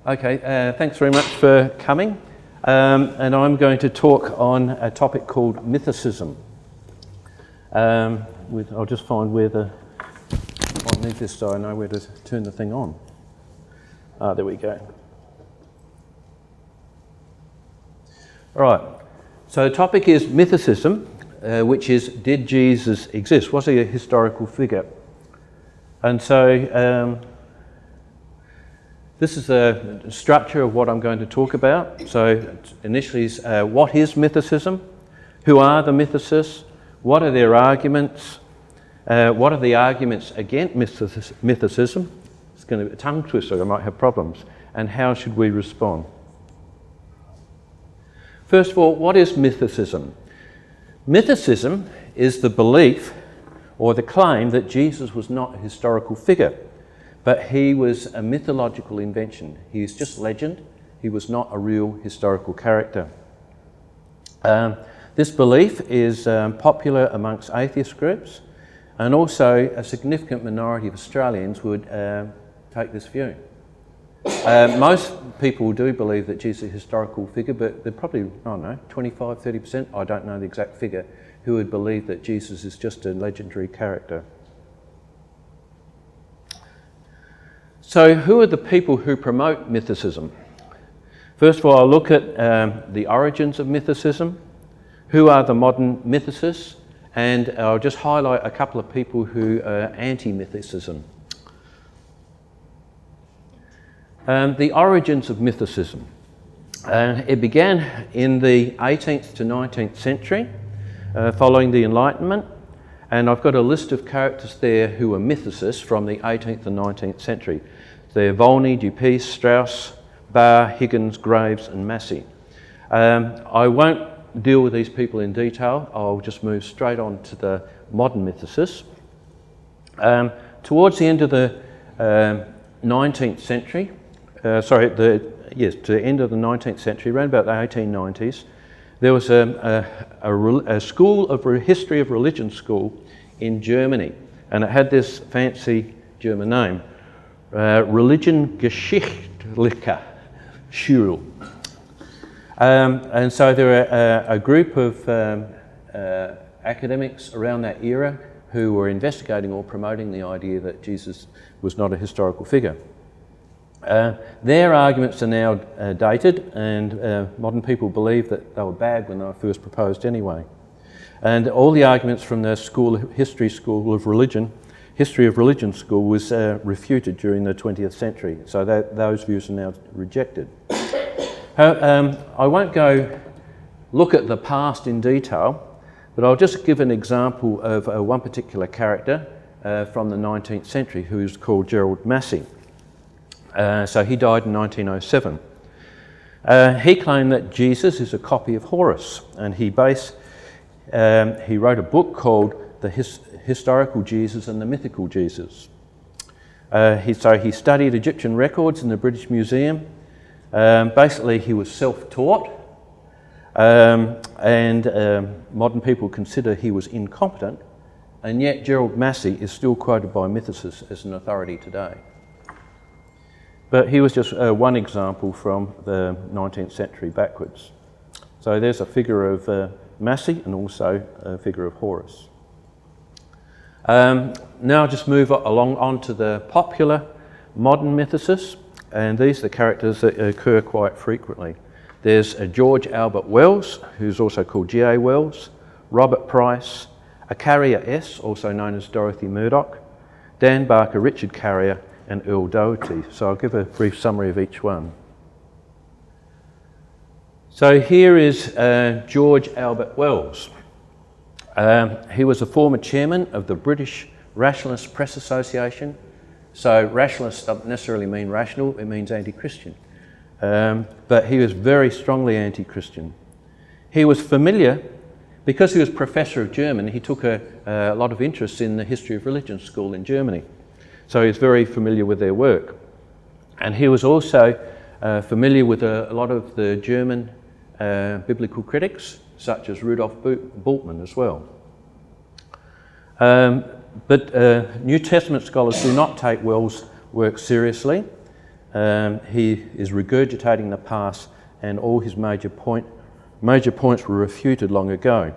Okay, thanks very much for coming. And I'm going to talk on a topic called Mythicism. I'll just find where I'll need this so I know where to turn the thing on. There we go. All right, so the topic is Mythicism, which is, did Jesus exist? Was he a historical figure? And so this is the structure of what I'm going to talk about. So initially is what is Mythicism? Who are the mythicists? What are their arguments? What are the arguments against mythicism? It's going to be a tongue twister, I might have problems. And how should we respond? First of all, what is mythicism? Mythicism is the belief or the claim that Jesus was not a historical figure, but he was a mythological invention. He is just legend. He was not a real historical character. This belief is popular amongst atheist groups, and also a significant minority of Australians would take this view. Most people do believe that Jesus is a historical figure, but they're probably, I don't know, 25, 30%, I don't know the exact figure, who would believe that Jesus is just a legendary character. So who are the people who promote mythicism? First of all, I'll look at the origins of mythicism, who are the modern mythicists, and I'll just highlight a couple of people who are anti-mythicism. The origins of mythicism. It began in the 18th to 19th century, following the Enlightenment, and I've got a list of characters there who were mythicists from the 18th and 19th century. They're Volney, Dupuis, Strauss, Barr, Higgins, Graves and Massey. I won't deal with these people in detail. I'll just move straight on to the modern mythicists. Towards the end of the 19th century, to the end of the 19th century, around about the 1890s, there was a school of history of religion school in Germany, and it had this fancy German name, Religionsgeschichtliche Schule. And so there were a group of academics around that era who were investigating or promoting the idea that Jesus was not a historical figure. Their arguments are now dated, and modern people believe that they were bad when they were first proposed anyway. And all the arguments from the history of religion school was refuted during the 20th century, so those views are now rejected. I won't go look at the past in detail, but I'll just give an example of one particular character from the 19th century who is called Gerald Massey. So he died in 1907. He claimed that Jesus is a copy of Horus, and he wrote a book called The Historical Jesus and the Mythical Jesus. So he studied Egyptian records in the British Museum. Basically, he was self-taught, and modern people consider he was incompetent, and yet Gerald Massey is still quoted by mythicists as an authority today. But he was just one example from the 19th century backwards. So there's a figure of Massey and also a figure of Horus. Now I'll just move along onto the popular modern mythicists, and these are the characters that occur quite frequently. There's George Albert Wells, who's also called G.A. Wells, Robert Price, Carrier S., also known as Dorothy Murdoch, Dan Barker, Richard Carrier, and Earl Doherty. So I'll give a brief summary of each one. So here is George Albert Wells. He was a former chairman of the British Rationalist Press Association. So rationalist doesn't necessarily mean rational, it means anti-Christian. But he was very strongly anti-Christian. He was familiar, because he was professor of German, he took a lot of interest in the history of religion school in Germany. So he was very familiar with their work. And he was also familiar with a lot of the German biblical critics, such as Rudolf Bultmann as well. But New Testament scholars do not take Wells' work seriously. He is regurgitating the past, and all his major points were refuted long ago.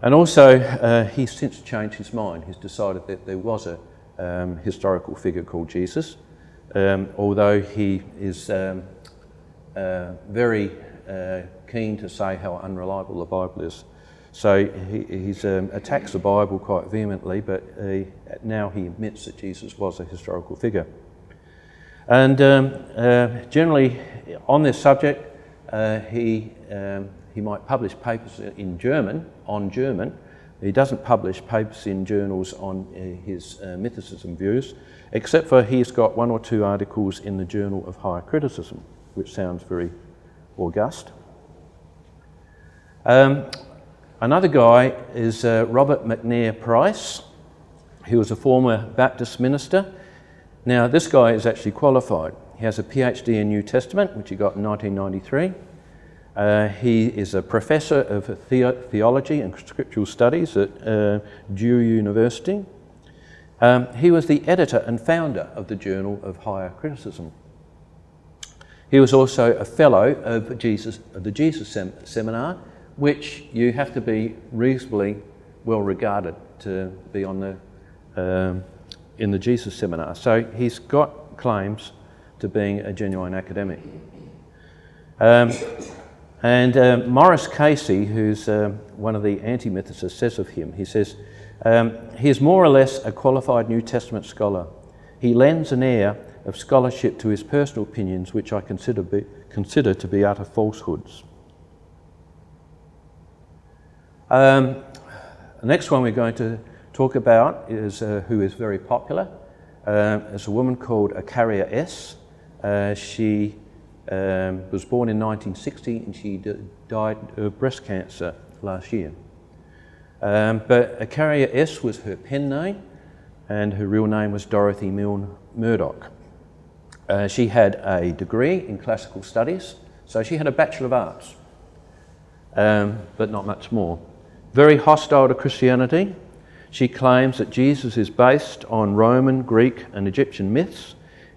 And also, he's since changed his mind. He's decided that there was a historical figure called Jesus, although he is very keen to say how unreliable the Bible is. So he attacks the Bible quite vehemently, but now he admits that Jesus was a historical figure. And generally, on this subject, he might publish papers in German, on German. He doesn't publish papers in journals on his mythicism views, except for he's got 1 or 2 articles in the Journal of Higher Criticism, which sounds very august. Another guy is Robert McNair Price. He was a former Baptist minister. Now, this guy is actually qualified. He has a PhD in New Testament, which he got in 1993. He is a professor of theology and scriptural studies at Duke University. He was the editor and founder of the Journal of Higher Criticism. He was also a fellow of the Jesus Seminar, which you have to be reasonably well regarded to be on in the Jesus Seminar. So he's got claims to being a genuine academic. And Morris Casey, who's one of the anti-mythicists, says of him, he says, he is more or less a qualified New Testament scholar. He lends an air of scholarship to his personal opinions, which I consider to be utter falsehoods. The next one we're going to talk about is who is very popular. It's a woman called Acaria S. She was born in 1960 and she died of breast cancer last year. But Acaria S was her pen name, and her real name was Dorothy Milne Murdoch. She had a degree in classical studies, so she had a Bachelor of Arts, but not much more. Very hostile to Christianity. She claims that Jesus is based on Roman, Greek and Egyptian myths,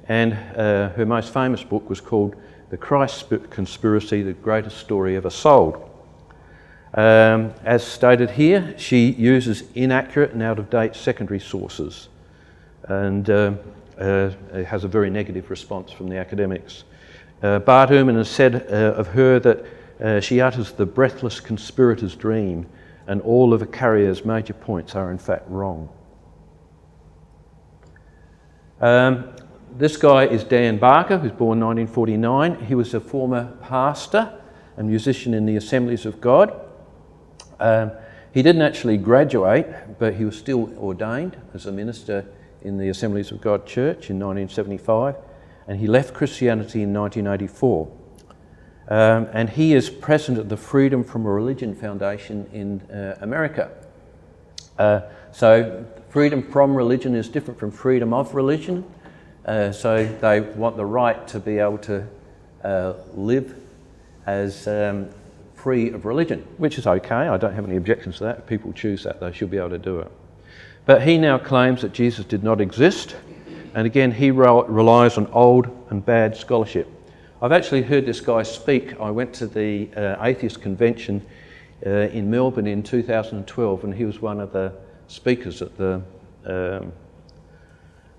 and her most famous book was called The Christ Conspiracy, the Greatest Story Ever Sold. As stated here, she uses inaccurate and out-of-date secondary sources, and has a very negative response from the academics. Bart Ehrman has said of her that she utters the breathless conspirator's dream, and all of Acaria's major points are in fact wrong. This guy is Dan Barker, who's born 1949. He was a former pastor and musician in the Assemblies of God. He didn't actually graduate, but he was still ordained as a minister in the Assemblies of God Church in 1975, and he left Christianity in 1984. And he is president of the Freedom from Religion Foundation in America. So freedom from religion is different from freedom of religion. So they want the right to be able to live as free of religion, which is okay. I don't have any objections to that. If people choose that, they should be able to do it. But he now claims that Jesus did not exist, and again he relies on old and bad scholarship. I've actually heard this guy speak. I went to the Atheist Convention in Melbourne in 2012, and he was one of the speakers at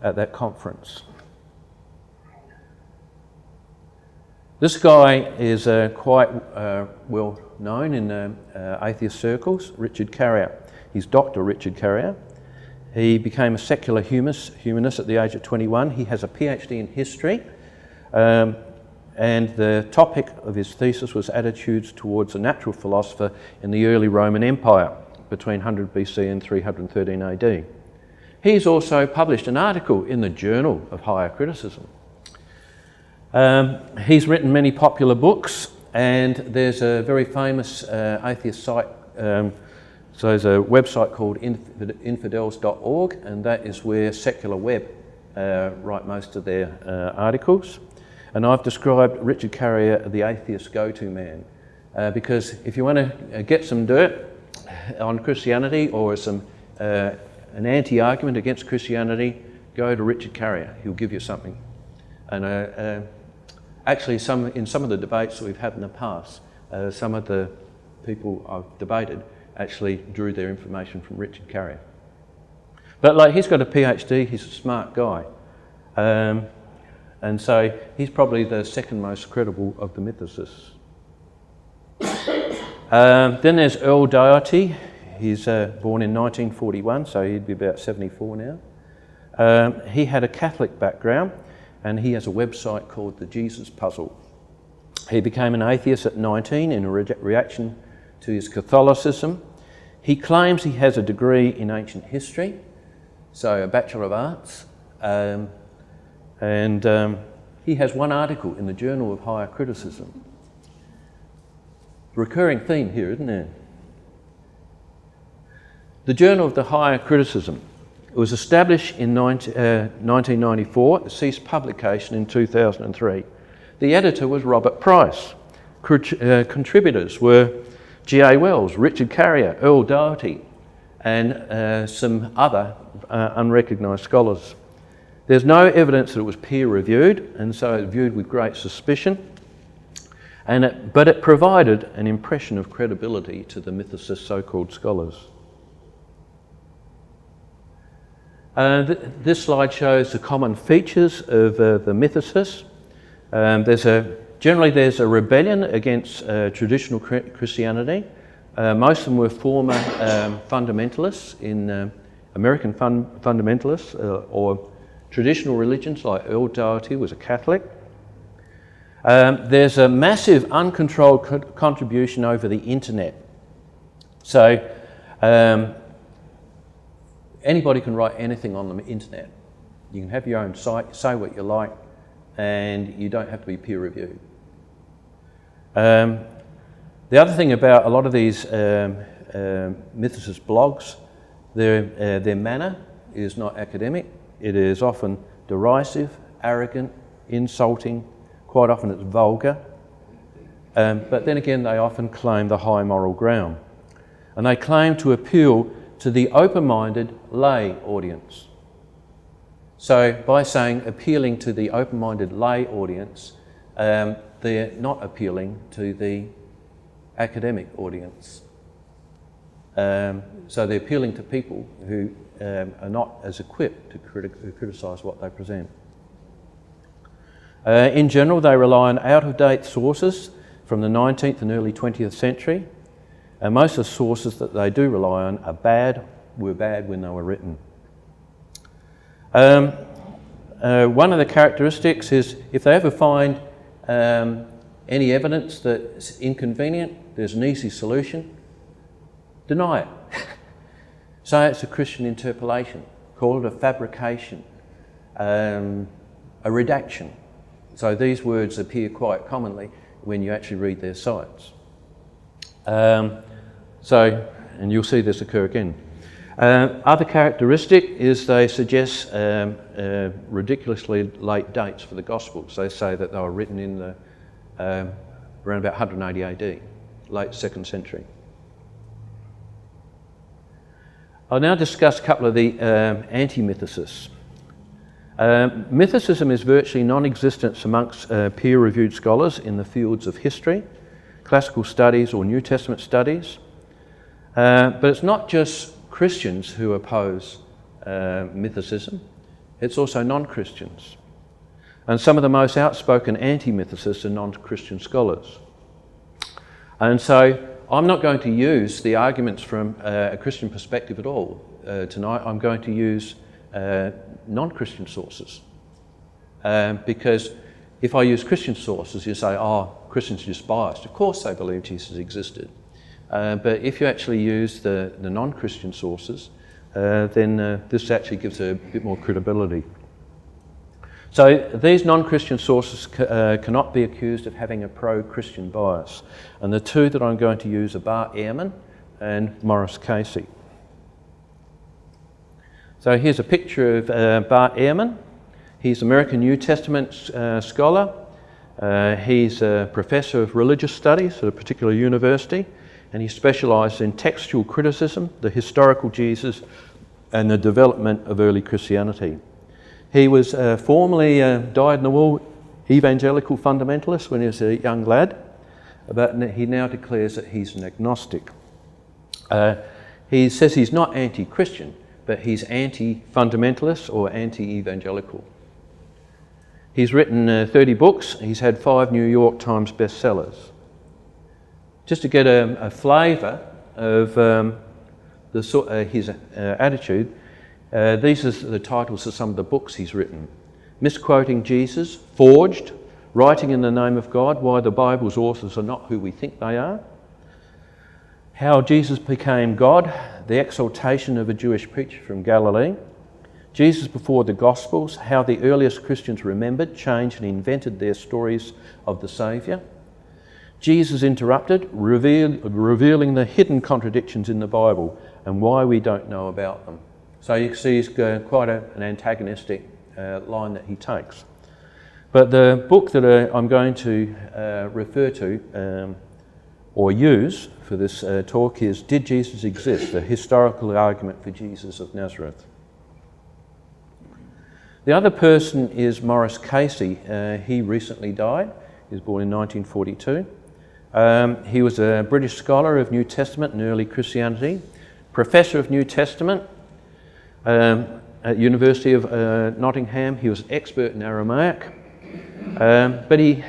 that conference. This guy is quite well known in atheist circles, Richard Carrier. He's Dr. Richard Carrier. He became a secular humanist at the age of 21. He has a PhD in history, and the topic of his thesis was attitudes towards a natural philosopher in the early Roman Empire between 100 BC and 313 AD. He's also published an article in the Journal of Higher Criticism. He's written many popular books, and there's a very famous atheist site. So there's a website called infidels.org, and that is where Secular Web write most of their articles. And I've described Richard Carrier the atheist go-to man, because if you want to get some dirt on Christianity or some an anti-argument against Christianity, go to Richard Carrier. He'll give you something. And actually, in some of the debates that we've had in the past, some of the people I've debated actually drew their information from Richard Carrier. But like, he's got a PhD, he's a smart guy. And so he's probably the second most credible of the mythicists. Then there's Earl Doherty. He's born in 1941, so he'd be about 74 now. He had a Catholic background, and he has a website called The Jesus Puzzle. He became an atheist at 19 in a reaction to his Catholicism. He claims he has a degree in ancient history, so a Bachelor of Arts. And he has one article in the Journal of Higher Criticism. Recurring theme here, isn't there? The Journal of the Higher Criticism. It was established in 1994, it ceased publication in 2003. The editor was Robert Price. Contributors were G.A. Wells, Richard Carrier, Earl Doherty, and some other unrecognised scholars. There's no evidence that it was peer-reviewed, and so it's viewed with great suspicion. But it provided an impression of credibility to the mythicist so-called scholars. This slide shows the common features of the mythicists. Generally there's a rebellion against traditional Christianity. Most of them were former fundamentalists in American fundamentalists or traditional religions, like Earl Doherty was a Catholic. There's a massive uncontrolled contribution over the internet. So anybody can write anything on the internet. You can have your own site, say what you like, and you don't have to be peer reviewed. The other thing about a lot of these mythicist blogs, their manner is not academic. It is often derisive, arrogant, insulting. Quite often it's vulgar. But then again, they often claim the high moral ground. And they claim to appeal to the open-minded lay audience. So by saying appealing to the open-minded lay audience, they're not appealing to the academic audience. So they're appealing to people who are not as equipped to criticise what they present. In general, they rely on out-of-date sources from the 19th and early 20th century, and most of the sources that they do rely on were bad when they were written. One of the characteristics is if they ever find any evidence that's inconvenient, there's an easy solution, deny it. Say it's a Christian interpolation, call it a fabrication, a redaction. So these words appear quite commonly when you actually read their sites. And you'll see this occur again. Other characteristic is they suggest ridiculously late dates for the Gospels. They say that they were written in the around about 180 AD, late 2nd century. I'll now discuss a couple of the anti-mythicists. Mythicism is virtually non-existent amongst peer-reviewed scholars in the fields of history, classical studies or New Testament studies. But it's not just Christians who oppose mythicism, it's also non-Christians. And some of the most outspoken anti-mythicists are non-Christian scholars. And so I'm not going to use the arguments from a Christian perspective at all tonight. I'm going to use non-Christian sources. Because if I use Christian sources, you say, oh, Christians are just biased. Of course they believe Jesus existed. But if you actually use the non-Christian sources, then this actually gives a bit more credibility. So these non-Christian sources cannot be accused of having a pro-Christian bias. And the two that I'm going to use are Bart Ehrman and Maurice Casey. So here's a picture of Bart Ehrman. He's an American New Testament scholar. He's a professor of religious studies at a particular university, and he specialises in textual criticism, the historical Jesus, and the development of early Christianity. He was formerly dyed-in-the-wool evangelical fundamentalist when he was a young lad, but he now declares that he's an agnostic. He says he's not anti-Christian, but he's anti-fundamentalist or anti-evangelical. He's written 30 books. He's had 5 New York Times bestsellers. Just to get a flavour of his attitude, these are the titles of some of the books he's written. Misquoting Jesus, Forged, Writing in the Name of God, Why the Bible's Authors Are Not Who We Think They Are, How Jesus Became God, The Exaltation of a Jewish Preacher from Galilee, Jesus Before the Gospels, How the Earliest Christians Remembered, Changed and Invented Their Stories of the Saviour, Jesus Interrupted, revealing the hidden contradictions in the Bible and why we don't know about them. So you can see he's quite an antagonistic line that he takes. But the book that I'm going to refer to or use for this talk is Did Jesus Exist? A Historical Argument for Jesus of Nazareth. The other person is Maurice Casey. He recently died. He was born in 1942. He was a British scholar of New Testament and early Christianity, professor of New Testament at University of Nottingham. He was an expert in Aramaic, but he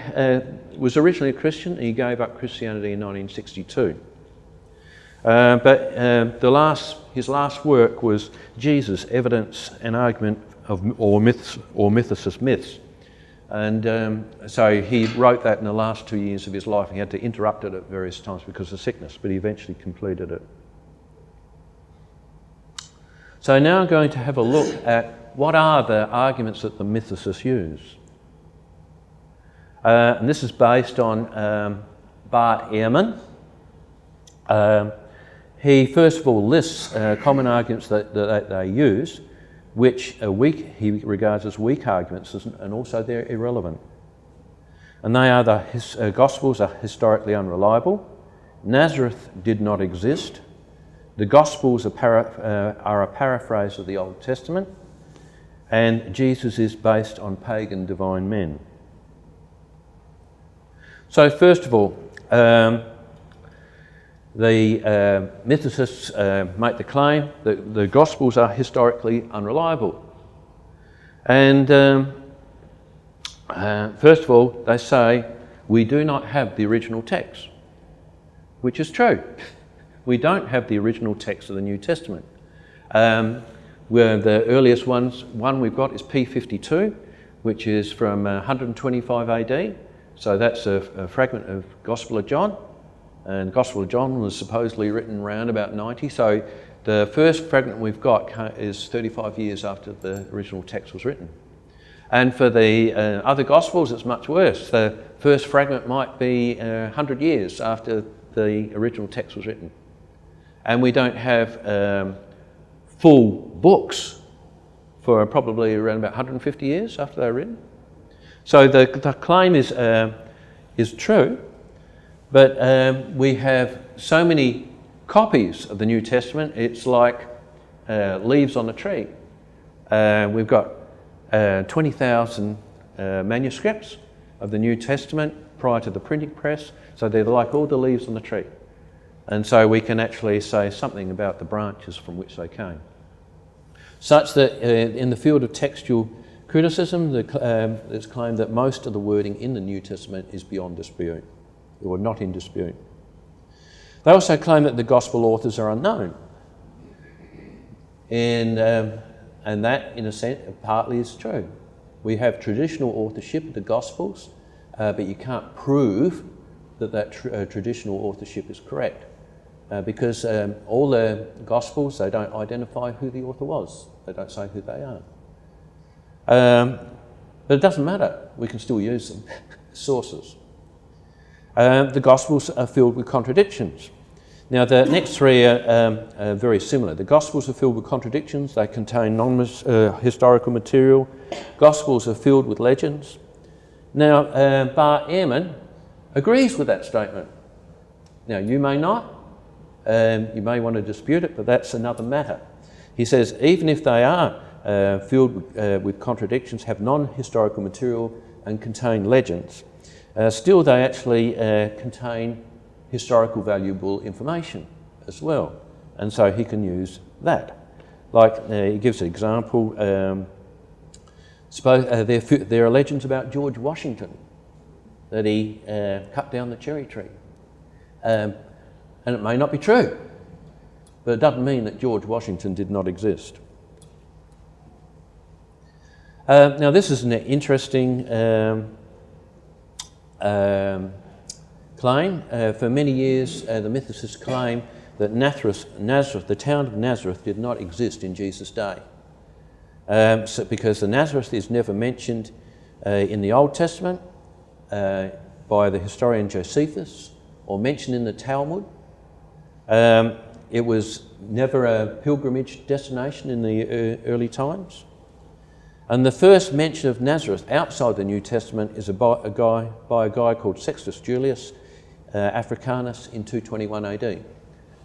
was originally a Christian. He gave up Christianity in 1962. But his last work was Jesus, Evidence and Argument of Mythicist Myths. And so he wrote that in the last 2 years of his life. He had to interrupt it at various times because of sickness, but he eventually completed it. So now I'm going to have a look at what are the arguments that the mythicists use. And this is based on Bart Ehrman. He first of all lists common arguments that they use, which are weak, he regards as weak arguments, and also they're irrelevant. And they are the Gospels are historically unreliable, Nazareth did not exist, the Gospels are a paraphrase of the Old Testament, and Jesus is based on pagan divine men. So first of all, the mythicists make the claim that the Gospels are historically unreliable. And first of all, they say, we do not have the original text, which is true. We don't have the original text of the New Testament. Where the earliest one we've got is P52, which is from 125 AD. So that's a fragment of Gospel of John. And the Gospel of John was supposedly written around about 90. So the first fragment we've got is 35 years after the original text was written. And for the other Gospels, it's much worse. The first fragment might be 100 years after the original text was written. And we don't have full books for probably around about 150 years after they were written. So the claim is true, but we have so many copies of the New Testament, it's like leaves on a tree. We've got 20,000 manuscripts of the New Testament prior to the printing press, so they're like all the leaves on the tree. And so we can actually say something about the branches from which they came. Such that in the field of textual criticism, it's claimed that most of the wording in the New Testament is beyond dispute, or not in dispute. They also claim that the Gospel authors are unknown. And that, in a sense, partly is true. We have traditional authorship of the Gospels, but you can't prove that traditional authorship is correct. Because all the Gospels, they don't identify who the author was. They don't say who they are. But it doesn't matter. We can still use them as sources. The Gospels are filled with contradictions. Now, the next three are very similar. The Gospels are filled with contradictions. They contain non-historical material. Gospels are filled with legends. Now, Bart Ehrman agrees with that statement. Now, you may not. You may want to dispute it, but that's another matter. He says, even if they are filled with contradictions, have non-historical material and contain legends, still they actually contain historical valuable information as well. And so he can use that. Like he gives an example, there are legends about George Washington, that he cut down the cherry tree. And it may not be true, but it doesn't mean that George Washington did not exist. Now this is an interesting claim. For many years the mythicists claim that Nazareth, the town of Nazareth, did not exist in Jesus' day. Because the Nazareth is never mentioned in the Old Testament by the historian Josephus or mentioned in the Talmud. It was never a pilgrimage destination in the early times. And the first mention of Nazareth outside the New Testament is by a guy called Sextus Julius Africanus in 221 AD.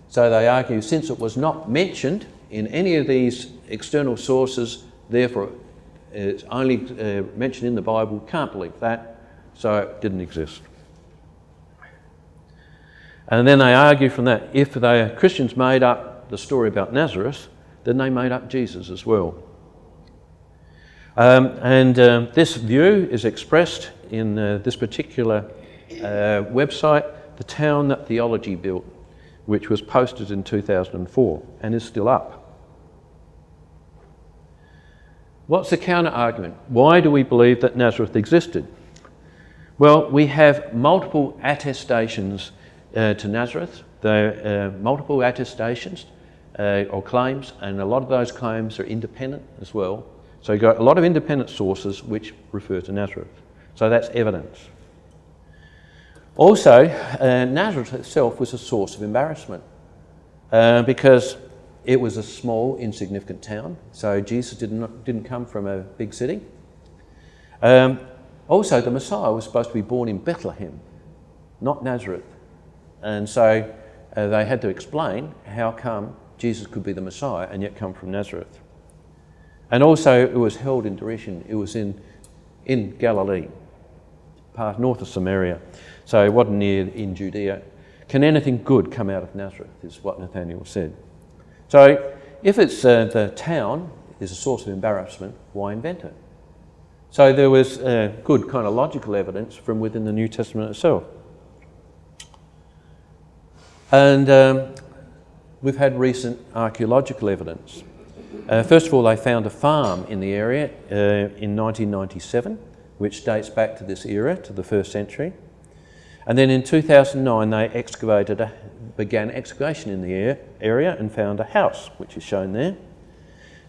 So they argue, since it was not mentioned in any of these external sources, therefore it's only mentioned in the Bible, can't believe that, so it didn't exist. And then they argue from that, if the Christians made up the story about Nazareth, then they made up Jesus as well. This view is expressed in this particular website, The Town That Theology Built, which was posted in 2004 and is still up. What's the counter-argument? Why do we believe that Nazareth existed? Well, we have multiple attestations to Nazareth. There are multiple attestations or claims, and a lot of those claims are independent as well. So you've got a lot of independent sources which refer to Nazareth. So that's evidence. Also, Nazareth itself was a source of embarrassment because it was a small, insignificant town. So Jesus didn't come from a big city. Also, the Messiah was supposed to be born in Bethlehem, not Nazareth. And so they had to explain how come Jesus could be the Messiah and yet come from Nazareth. And also, it was held in derision. It was in Galilee, north of Samaria. So it wasn't near in Judea. Can anything good come out of Nazareth, is what Nathaniel said. So if it's the town is a source of embarrassment, why invent it? So there was good kind of logical evidence from within the New Testament itself. And we've had recent archaeological evidence. First of all, they found a farm in the area in 1997, which dates back to this era, to the 1st century. And then in 2009, they began excavation in the area and found a house, which is shown there.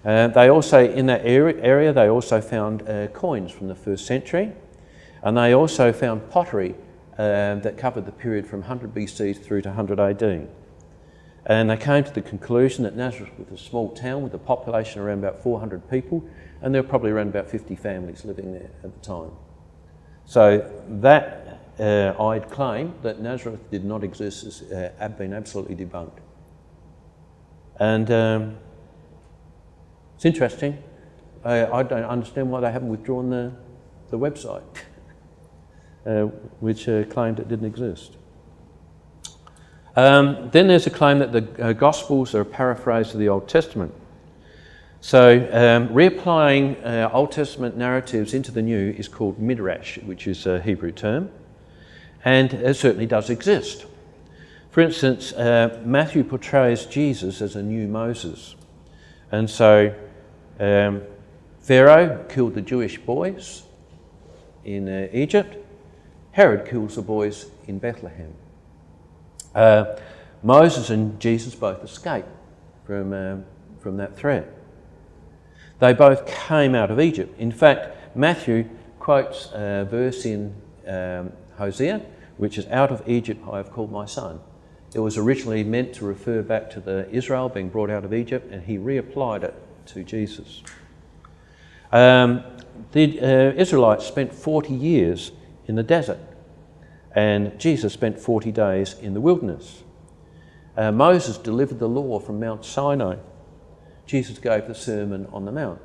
They also, in that area, they also found coins from the 1st century. And they also found pottery that covered the period from 100 BC through to 100 AD. And they came to the conclusion that Nazareth was a small town with a population around about 400 people, and there were probably around about 50 families living there at the time. So that I'd claim that Nazareth did not exist has been absolutely debunked. And it's interesting. I don't understand why they haven't withdrawn the website, which claimed it didn't exist. Then there's a claim that the Gospels are a paraphrase of the Old Testament. So reapplying Old Testament narratives into the New is called midrash, which is a Hebrew term, and it certainly does exist. For instance, Matthew portrays Jesus as a new Moses, and so Pharaoh killed the Jewish boys in Egypt. Herod kills the boys in Bethlehem. Moses and Jesus both escaped from that threat. They both came out of Egypt. In fact, Matthew quotes a verse in Hosea, which is, "Out of Egypt I have called my son." It was originally meant to refer back to the Israel being brought out of Egypt, and he reapplied it to Jesus. The Israelites spent 40 years in the desert, and Jesus spent 40 days in the wilderness. Moses delivered the law from Mount Sinai, Jesus gave the Sermon on the Mount.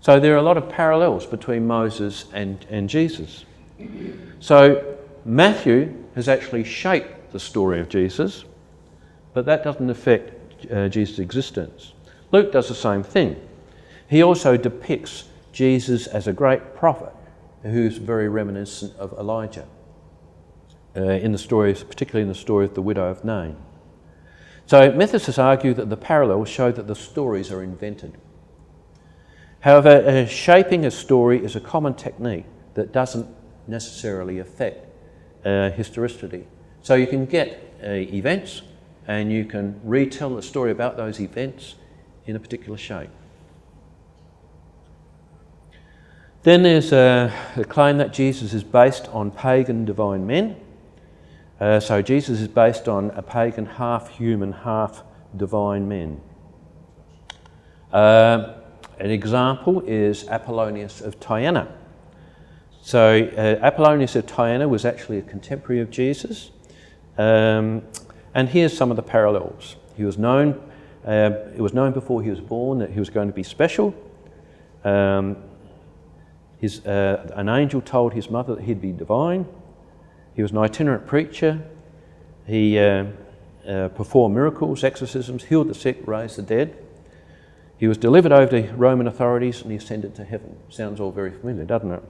So there are a lot of parallels between Moses and Jesus. So Matthew has actually shaped the story of Jesus, but that doesn't affect Jesus' existence. Luke does the same thing. He also depicts Jesus as a great prophet who's very reminiscent of Elijah, in the stories, particularly in the story of the widow of Nain. So Mythicists argue that the parallels show that the stories are invented. However, shaping a story is a common technique that doesn't necessarily affect historicity. So you can get events and you can retell the story about those events in a particular shape. Then there's the claim that Jesus is based on pagan divine men. So Jesus is based on a pagan, half-human, half-divine men. An example is Apollonius of Tyana. So Apollonius of Tyana was actually a contemporary of Jesus. And here's some of the parallels. It was known before he was born that he was going to be special. An angel told his mother that he'd be divine. He was an itinerant preacher. He performed miracles, exorcisms, healed the sick, raised the dead. He was delivered over to Roman authorities and he ascended to heaven. Sounds all very familiar, doesn't it?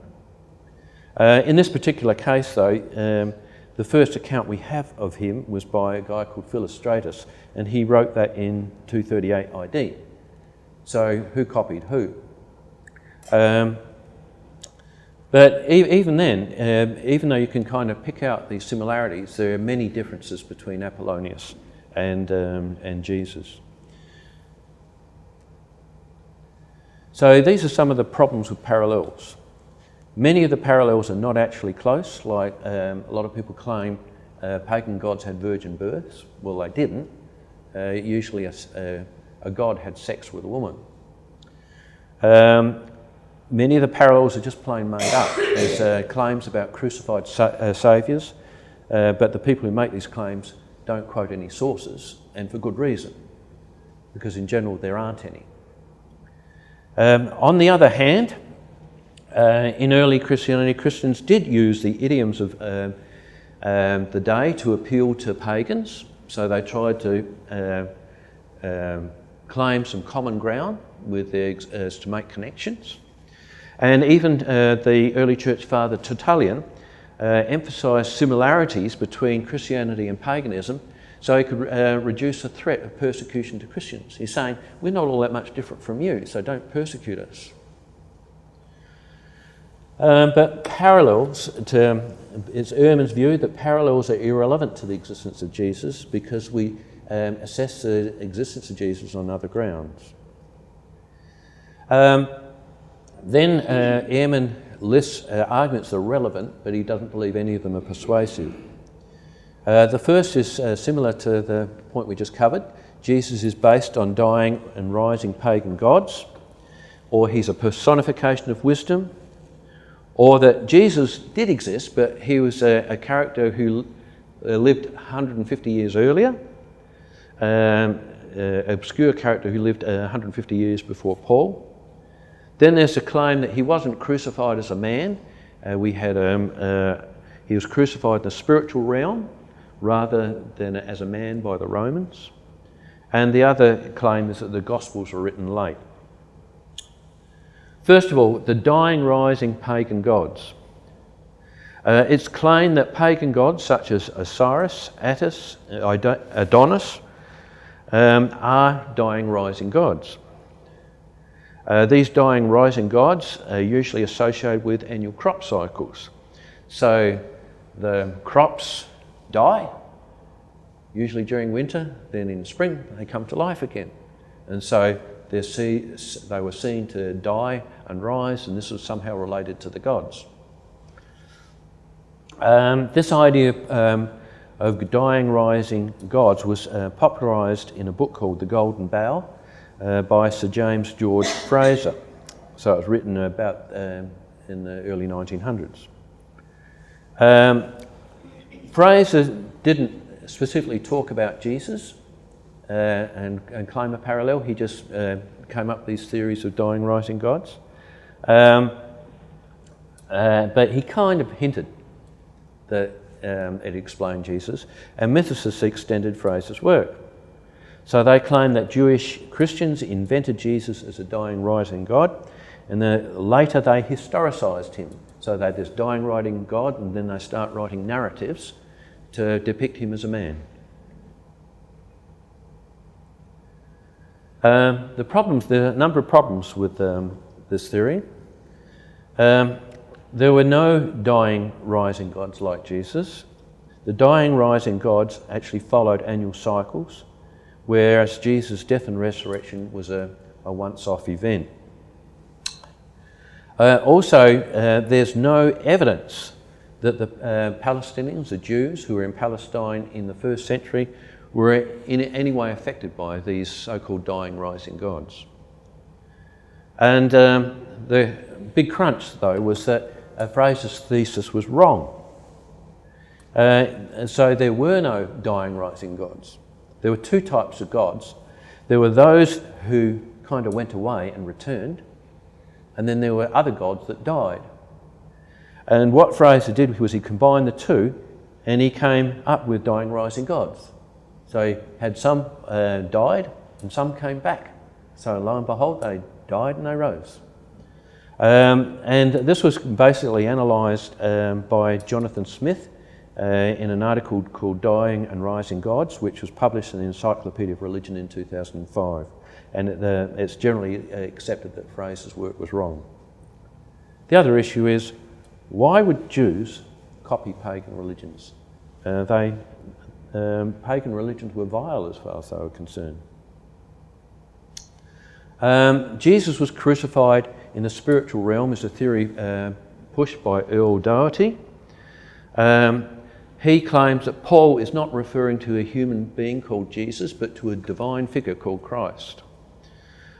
In this particular case, though, the first account we have of him was by a guy called Philostratus, and he wrote that in 238 AD. So who copied who? But even then, even though you can kind of pick out these similarities, there are many differences between Apollonius and Jesus. So these are some of the problems with parallels. Many of the parallels are not actually close, like a lot of people claim pagan gods had virgin births. Well, they didn't. Usually a god had sex with a woman. Many of the parallels are just plain made up. There's claims about crucified saviours, but the people who make these claims don't quote any sources, and for good reason, because in general there aren't any. On the other hand, in early Christianity, Christians did use the idioms of the day to appeal to pagans, so they tried to claim some common ground with as to make connections. And even the early church father Tertullian emphasised similarities between Christianity and paganism so he could reduce the threat of persecution to Christians. He's saying, we're not all that much different from you, so don't persecute us. But parallels, it's Ehrman's view that parallels are irrelevant to the existence of Jesus because we assess the existence of Jesus on other grounds. Then Ehrman lists arguments that are relevant, but he doesn't believe any of them are persuasive. The first is similar to the point we just covered. Jesus is based on dying and rising pagan gods, or he's a personification of wisdom, or that Jesus did exist, but he was a character who lived 150 years earlier, an obscure character who lived 150 years before Paul. Then there's a claim that he wasn't crucified as a man. He was crucified in the spiritual realm rather than as a man by the Romans. And the other claim is that the Gospels were written late. First of all, the dying, rising pagan gods. It's claimed that pagan gods such as Osiris, Attis, Adonis are dying, rising gods. These dying, rising gods are usually associated with annual crop cycles. So the crops die, usually during winter, then in spring they come to life again. And so they were seen to die and rise, and this was somehow related to the gods. This idea of dying, rising gods was popularised in a book called The Golden Bough by Sir James George Fraser. So it was written about in the early 1900s. Fraser didn't specifically talk about Jesus, and claim a parallel. He just came up with these theories of dying, rising gods. But he kind of hinted that it explained Jesus, and mythicists extended Fraser's work. So they claim that Jewish Christians invented Jesus as a dying, rising God, and later they historicised him. So they had this dying, rising God, and then they start writing narratives to depict him as a man. There are a number of problems with this theory. There were no dying, rising gods like Jesus. The dying, rising gods actually followed annual cycles, whereas Jesus' death and resurrection was a once-off event. Also, there's no evidence that the Palestinians, the Jews who were in Palestine in the 1st century, were in any way affected by these so-called dying, rising gods. And the big crunch, though, was that Fraser's thesis was wrong. So there were no dying, rising gods. There were two types of gods. There were those who kind of went away and returned, and then there were other gods that died. And what Fraser did was he combined the two, and he came up with dying, rising gods. So he had some died, and some came back. So lo and behold, they died and they rose. And this was basically analysed by Jonathan Smith in an article called Dying and Rising Gods, which was published in the Encyclopedia of Religion in 2005. And it's generally accepted that Fraser's work was wrong. The other issue is, why would Jews copy pagan religions? Pagan religions were vile as far as they were concerned. Jesus was crucified in the spiritual realm is a theory pushed by Earl Doherty. He claims that Paul is not referring to a human being called Jesus, but to a divine figure called Christ.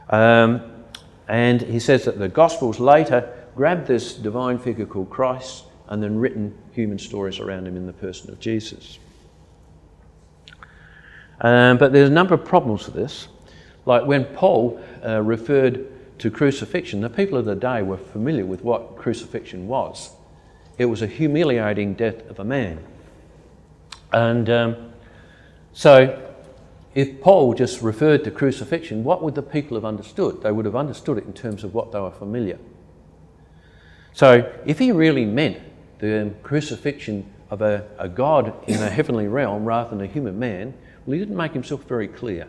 And he says that the Gospels later grabbed this divine figure called Christ and then written human stories around him in the person of Jesus. But there's a number of problems with this. Like when Paul referred to crucifixion, the people of the day were familiar with what crucifixion was. It was a humiliating death of a man. And so if Paul just referred to crucifixion, what would the people have understood? They would have understood it in terms of what they were familiar. So if he really meant the crucifixion of a god in a heavenly realm rather than a human man, well, he didn't make himself very clear.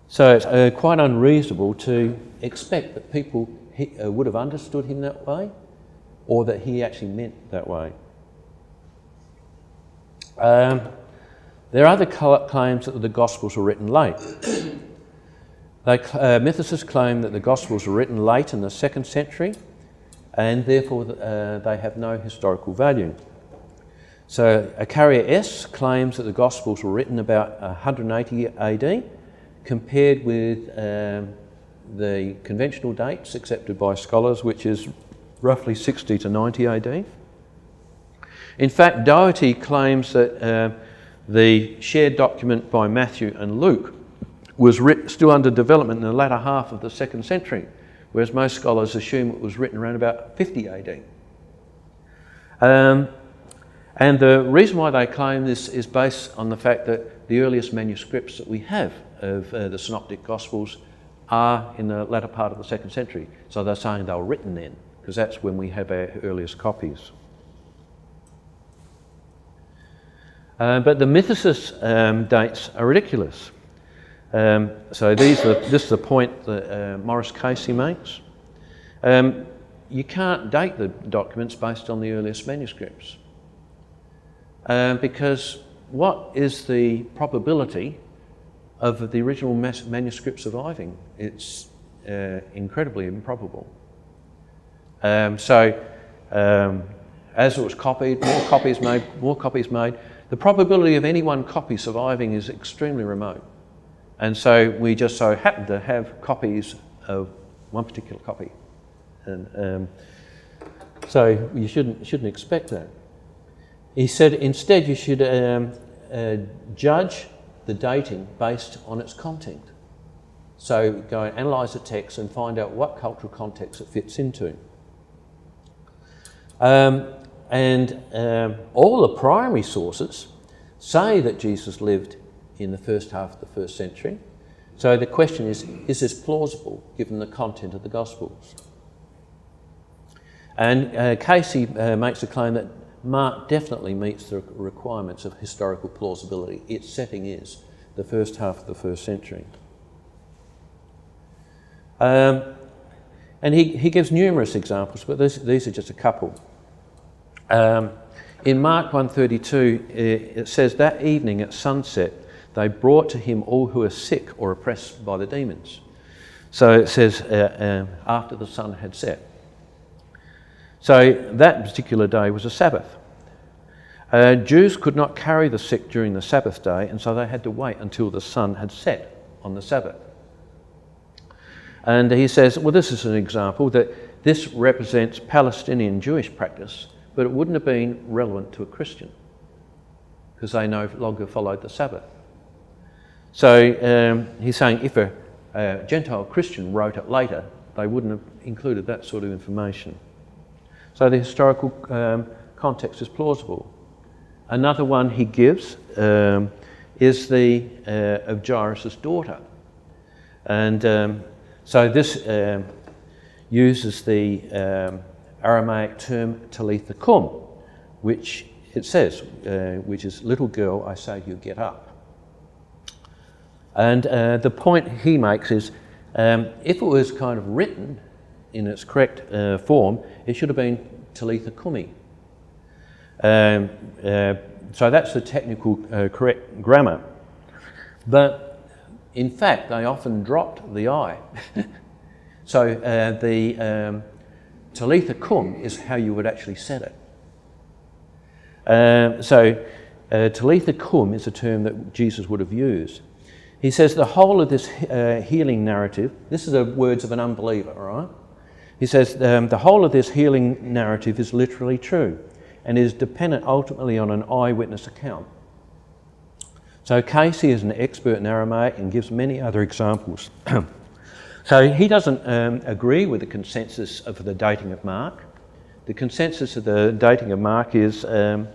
So it's quite unreasonable to expect that people would have understood him that way, or that he actually meant that way. There are other claims that the Gospels were written late. Mythicists claim that the Gospels were written late in the 2nd century, and therefore they have no historical value. So Acaria S claims that the Gospels were written about 180 AD, compared with the conventional dates accepted by scholars, which is roughly 60 to 90 AD. In fact, Doherty claims that the shared document by Matthew and Luke was still under development in the latter half of the 2nd century, whereas most scholars assume it was written around about 50 AD. And the reason why they claim this is based on the fact that the earliest manuscripts that we have of the Synoptic Gospels are in the latter part of the 2nd century. So they're saying they were written then, because that's when we have our earliest copies. But the mythicist dates are ridiculous. So this is the point that Maurice Casey makes. You can't date the documents based on the earliest manuscripts. Because what is the probability of the original manuscript surviving? It's incredibly improbable. As it was copied, more copies made, the probability of any one copy surviving is extremely remote. And so we just so happen to have copies of one particular copy. And so you shouldn't expect that. He said instead you should judge the dating based on its content. So go and analyse the text and find out what cultural context it fits into. All the primary sources say that Jesus lived in the first half of the first century. So the question is this plausible given the content of the Gospels? And Casey makes a claim that Mark definitely meets the requirements of historical plausibility. Its setting is the first half of the first century. And he gives numerous examples, but these are just a couple. In Mark 1:32, it says, that evening at sunset, they brought to him all who were sick or oppressed by the demons. So it says, after the sun had set. So that particular day was a Sabbath. Jews could not carry the sick during the Sabbath day, and so they had to wait until the sun had set on the Sabbath. And he says, well, this is an example that this represents Palestinian Jewish practice, but it wouldn't have been relevant to a Christian because they no longer followed the Sabbath. So he's saying if a Gentile Christian wrote it later, they wouldn't have included that sort of information. So the historical context is plausible. Another one he gives is the of Jairus' daughter. And so this uses the Aramaic term Talitha Kum, which it says, which is, little girl, I say to you, get up. And the point he makes is, if it was kind of written in its correct form, it should have been Talitha Kumi. So that's the technical correct grammar. But in fact, they often dropped the I. So the Talitha Kum is how you would actually set it. So Talitha Kum is a term that Jesus would have used. He says the whole of this healing narrative, this is the words of an unbeliever, all right? He says the whole of this healing narrative is literally true and is dependent ultimately on an eyewitness account. So Casey is an expert in Aramaic and gives many other examples. So he doesn't agree with the consensus of the dating of Mark. The consensus of the dating of Mark is around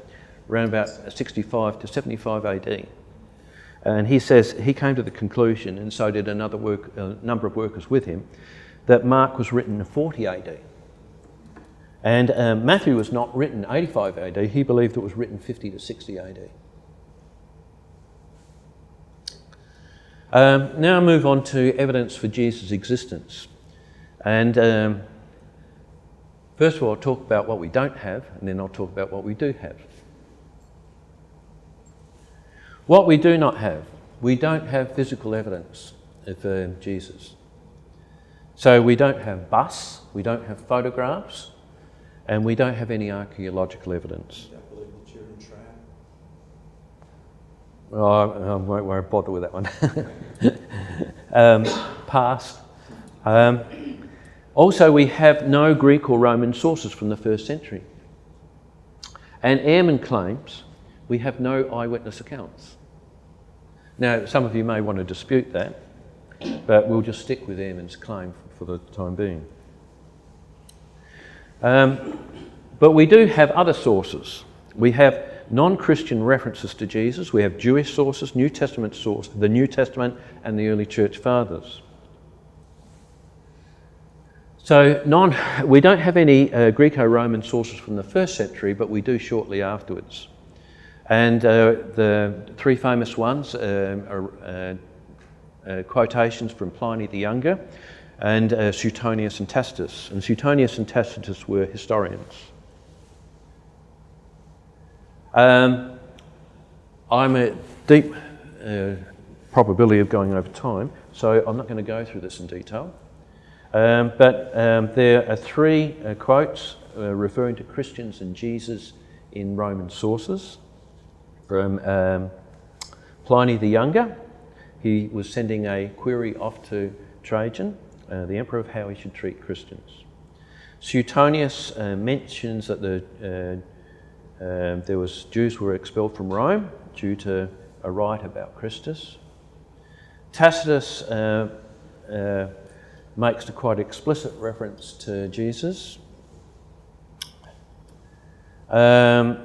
about 65 to 75 AD. And he says he came to the conclusion, and so did a number of workers with him, that Mark was written in 40 AD. And Matthew was not written 85 AD, he believed it was written 50 to 60 AD. Now I move on to evidence for Jesus' existence. And first of all, I'll talk about what we don't have, and then I'll talk about what we do have. What we do not have, we don't have physical evidence of Jesus. So we don't have busts, we don't have photographs, and we don't have any archaeological evidence. I believe that you're in trap. Oh, I won't bother with that one. Pass. Also, we have no Greek or Roman sources from the first century. And Ehrman claims we have no eyewitness accounts. Now, some of you may want to dispute that, but we'll just stick with Ehrman's claim for the time being. But we do have other sources. We have non-Christian references to Jesus. We have Jewish sources, New Testament sources, the New Testament and the early church fathers. So we don't have any Greco-Roman sources from the first century, but we do shortly afterwards. And the three famous ones are quotations from Pliny the Younger and Suetonius and Tacitus. And Suetonius and Tacitus were historians. I'm at deep probability of going over time, so I'm not going to go through this in detail. But there are three quotes referring to Christians and Jesus in Roman sources. From Pliny the Younger, he was sending a query off to Trajan, the emperor, of how he should treat Christians. Suetonius mentions that there was Jews who were expelled from Rome due to write about Christus. Tacitus makes a quite explicit reference to Jesus. Now,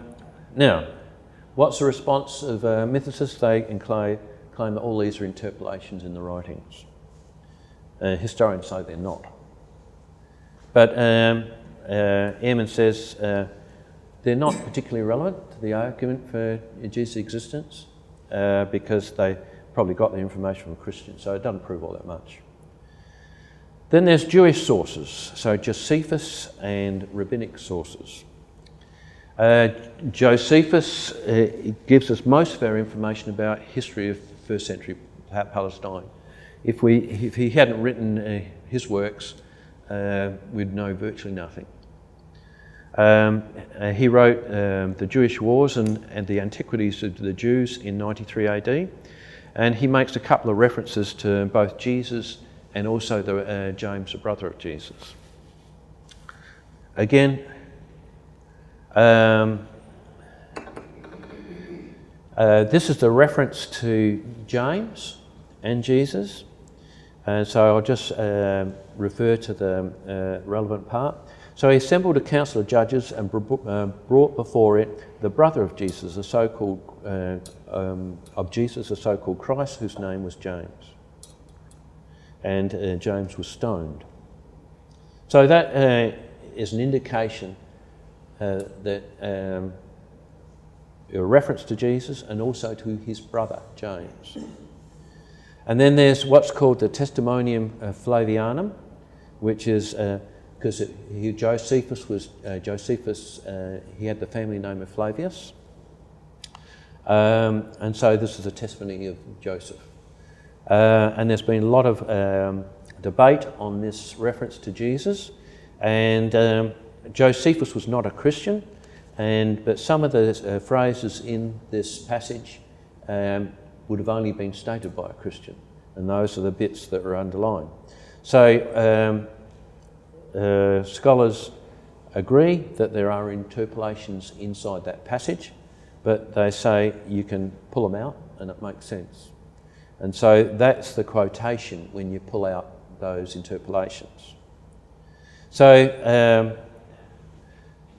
what's the response of mythicists? They claim that all these are interpolations in the writings. Historians say they're not. But Ehrman says they're not particularly relevant to the argument for Jesus' existence because they probably got their information from Christians, so it doesn't prove all that much. Then there's Jewish sources, so Josephus and rabbinic sources. Josephus gives us most of our information about history of first century Palestine. If he hadn't written his works, we'd know virtually nothing. He wrote The Jewish Wars and the Antiquities of the Jews in 93 AD, and he makes a couple of references to both Jesus and also James, the brother of Jesus. Again, this is the reference to James and Jesus, and so I'll just refer to the relevant part. So he assembled a council of judges and brought before it the brother of Jesus, a so-called Christ, whose name was James, and James was stoned. So that is an indication that a reference to Jesus and also to his brother James. And then there's what's called the Testimonium Flavianum, which is because Josephus he had the family name of Flavius, and so this is a testimony of Joseph. And there's been a lot of debate on this reference to Jesus, and Josephus was not a Christian, but some of the phrases in this passage would have only been stated by a Christian, and those are the bits that are underlined. So scholars agree that there are interpolations inside that passage, but they say you can pull them out and it makes sense. And so that's the quotation when you pull out those interpolations. So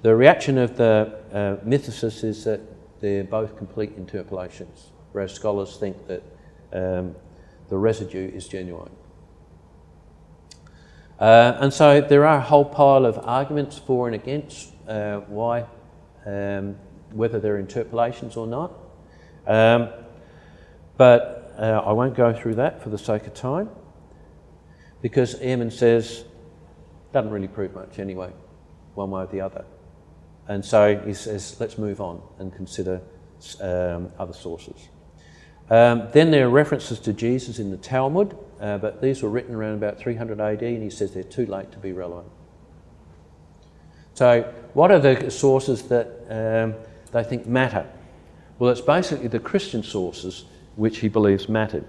the reaction of the mythicists is that they're both complete interpolations, whereas scholars think that the residue is genuine. And so there are a whole pile of arguments for and against why, whether they're interpolations or not. But I won't go through that for the sake of time, because Ehrman says doesn't really prove much anyway, one way or the other. And so he says, let's move on and consider other sources. Then there are references to Jesus in the Talmud, but these were written around about 300 AD, and he says they're too late to be relevant. So what are the sources that they think matter? Well, it's basically the Christian sources which he believes mattered.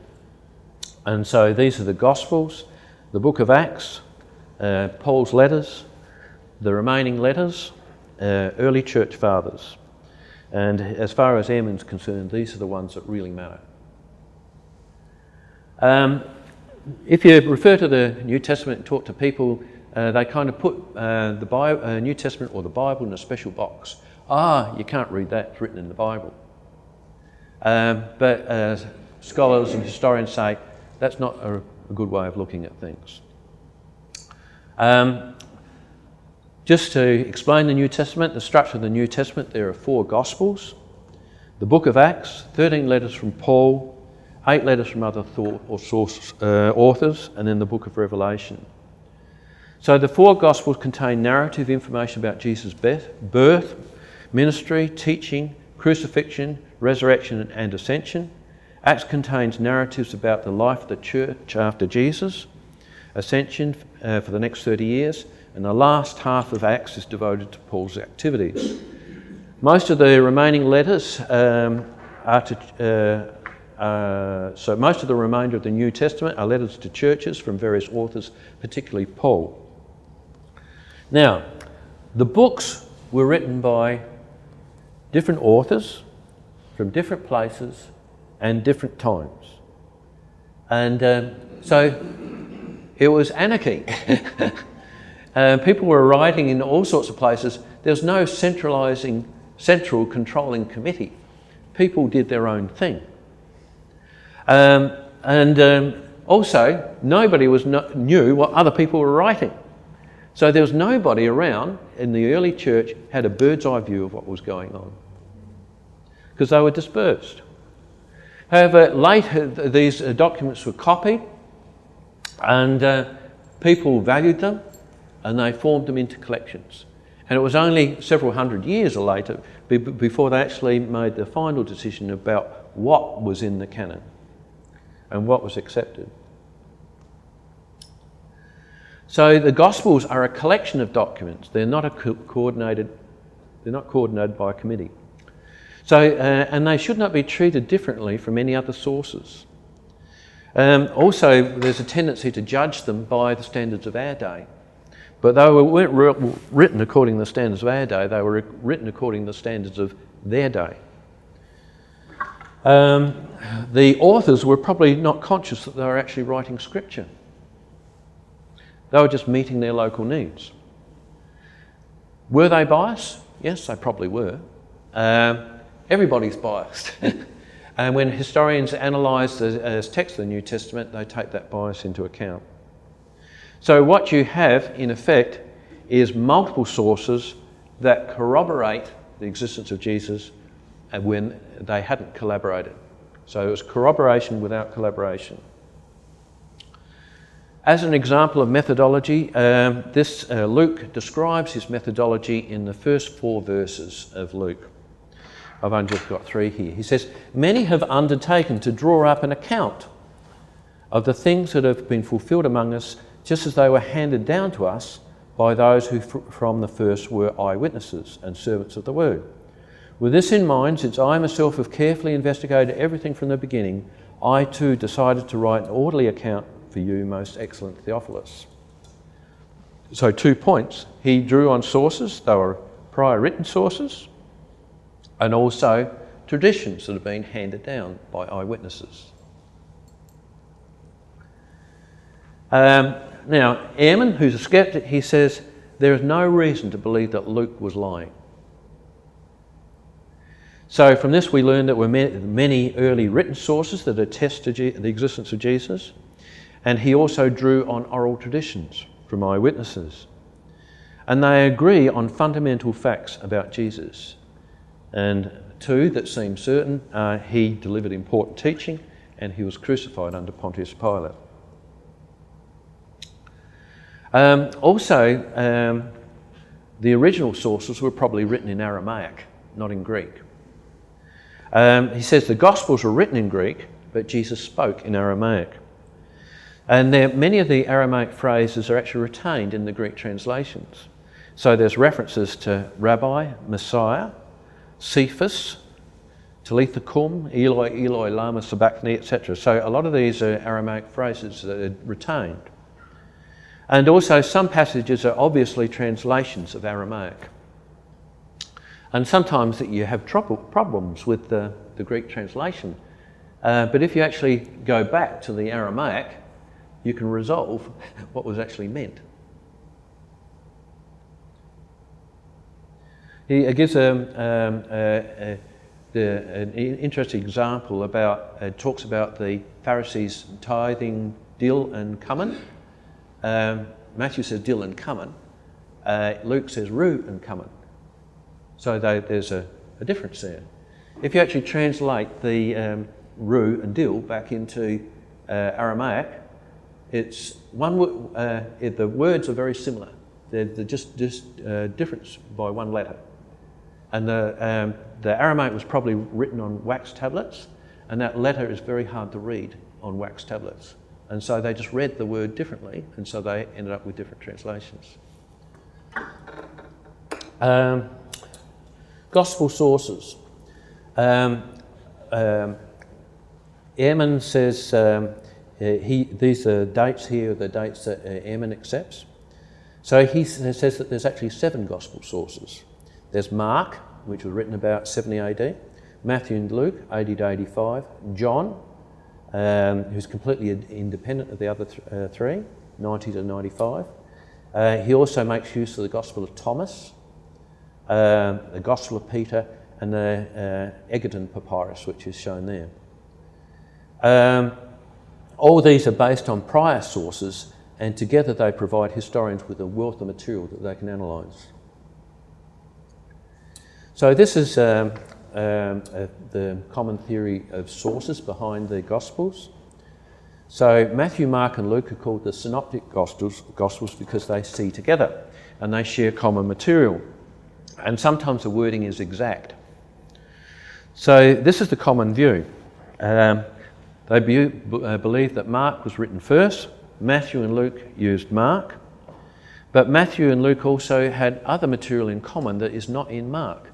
And so these are the Gospels, the book of Acts, Paul's letters, the remaining letters, early church fathers. And as far as Ehrman's concerned, these are the ones that really matter. If you refer to the New Testament and talk to people, they kind of put the New Testament or the Bible in a special box. You can't read that, it's written in the Bible. But scholars and historians say that's not a good way of looking at things. Just to explain the New Testament, the structure of the New Testament, there are 4 Gospels, the book of Acts, 13 letters from Paul, 8 letters from other authors, and then the book of Revelation. So the 4 Gospels contain narrative information about Jesus' birth, ministry, teaching, crucifixion, resurrection and ascension. Acts contains narratives about the life of the church after Jesus' ascension for the next 30 years, and the last half of Acts is devoted to Paul's activities. Most of the remaining letters so most of the remainder of the New Testament are letters to churches from various authors, particularly Paul. Now, the books were written by different authors from different places and different times. And so it was anarchy. People were writing in all sorts of places. There was no central controlling committee. People did their own thing. Also, nobody knew what other people were writing. So there was nobody around in the early church had a bird's eye view of what was going on, because they were dispersed. However, later these documents were copied, and people valued them, and they formed them into collections. And it was only several hundred years later before they actually made the final decision about what was in the canon and what was accepted. So the Gospels are a collection of documents. They're not coordinated by a committee. So, and they should not be treated differently from any other sources. Also, there's a tendency to judge them by the standards of our day. But they weren't written according to the standards of our day, they were written according to the standards of their day. The authors were probably not conscious that they were actually writing scripture. They were just meeting their local needs. Were they biased? Yes, they probably were. Everybody's biased. And when historians analyse the text of the New Testament, they take that bias into account. So what you have, in effect, is multiple sources that corroborate the existence of Jesus when they hadn't collaborated. So it was corroboration without collaboration. As an example of methodology, Luke describes his methodology in the first 4 verses of Luke. I've only just got 3 here. He says, "Many have undertaken to draw up an account of the things that have been fulfilled among us, just as they were handed down to us by those who from the first were eyewitnesses and servants of the word. With this in mind, since I myself have carefully investigated everything from the beginning, I too decided to write an orderly account for you, most excellent Theophilus." So 2 points. He drew on sources, they were prior written sources, and also traditions that have been handed down by eyewitnesses. Now, Ehrman, who's a skeptic, he says there is no reason to believe that Luke was lying. So from this we learn that there were many early written sources that attest to the existence of Jesus, and he also drew on oral traditions from eyewitnesses. And they agree on fundamental facts about Jesus. And 2 that seem certain, he delivered important teaching and he was crucified under Pontius Pilate. Also, the original sources were probably written in Aramaic, not in Greek. He says the Gospels were written in Greek, but Jesus spoke in Aramaic. And many of the Aramaic phrases are actually retained in the Greek translations. So there's references to Rabbi, Messiah, Cephas, Talitha Kum, Eloi, Eloi, lama sabachthani, etc. So a lot of these are Aramaic phrases that are retained. And also some passages are obviously translations of Aramaic. And sometimes you have problems with the Greek translation. But if you actually go back to the Aramaic, you can resolve what was actually meant. He gives an interesting example about, talks about the Pharisees tithing dill and cumin. Matthew says dill and cumin. Luke says rue and cumin. So there's a difference there. If you actually translate the rue and dill back into Aramaic, it's the words are very similar. They're just difference by 1 letter. And the Aramaic was probably written on wax tablets, and that letter is very hard to read on wax tablets. And so they just read the word differently, and so they ended up with different translations. Gospel sources. Ehrman says, these are dates here, the dates that Ehrman accepts. So he says that there's actually 7 gospel sources. There's Mark, which was written about 70 AD, Matthew and Luke, 80 to 85. John, who's completely independent of the other three, 90 to 95. He also makes use of the Gospel of Thomas, the Gospel of Peter, and the Egerton Papyrus, which is shown there. All these are based on prior sources, and together they provide historians with a wealth of material that they can analyse. So this is the common theory of sources behind the Gospels. So Matthew, Mark and Luke are called the synoptic Gospels because they see together and they share common material. And sometimes the wording is exact. So this is the common view. They believe that Mark was written first. Matthew and Luke used Mark. But Matthew and Luke also had other material in common that is not in Mark.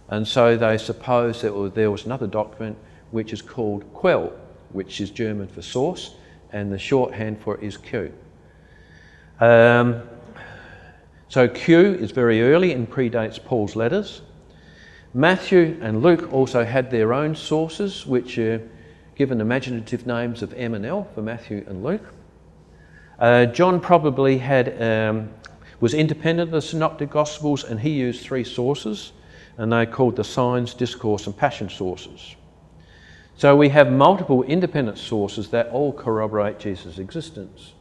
And so they suppose that there was another document which is called Quell, which is German for source, and the shorthand for it is Q. So Q is very early and predates Paul's letters. Matthew and Luke also had their own sources, which are given imaginative names of M and L for Matthew and Luke. John probably was independent of the Synoptic Gospels, and he used three sources, and they're called the Signs, Discourse and Passion sources. So we have multiple independent sources that all corroborate Jesus' existence.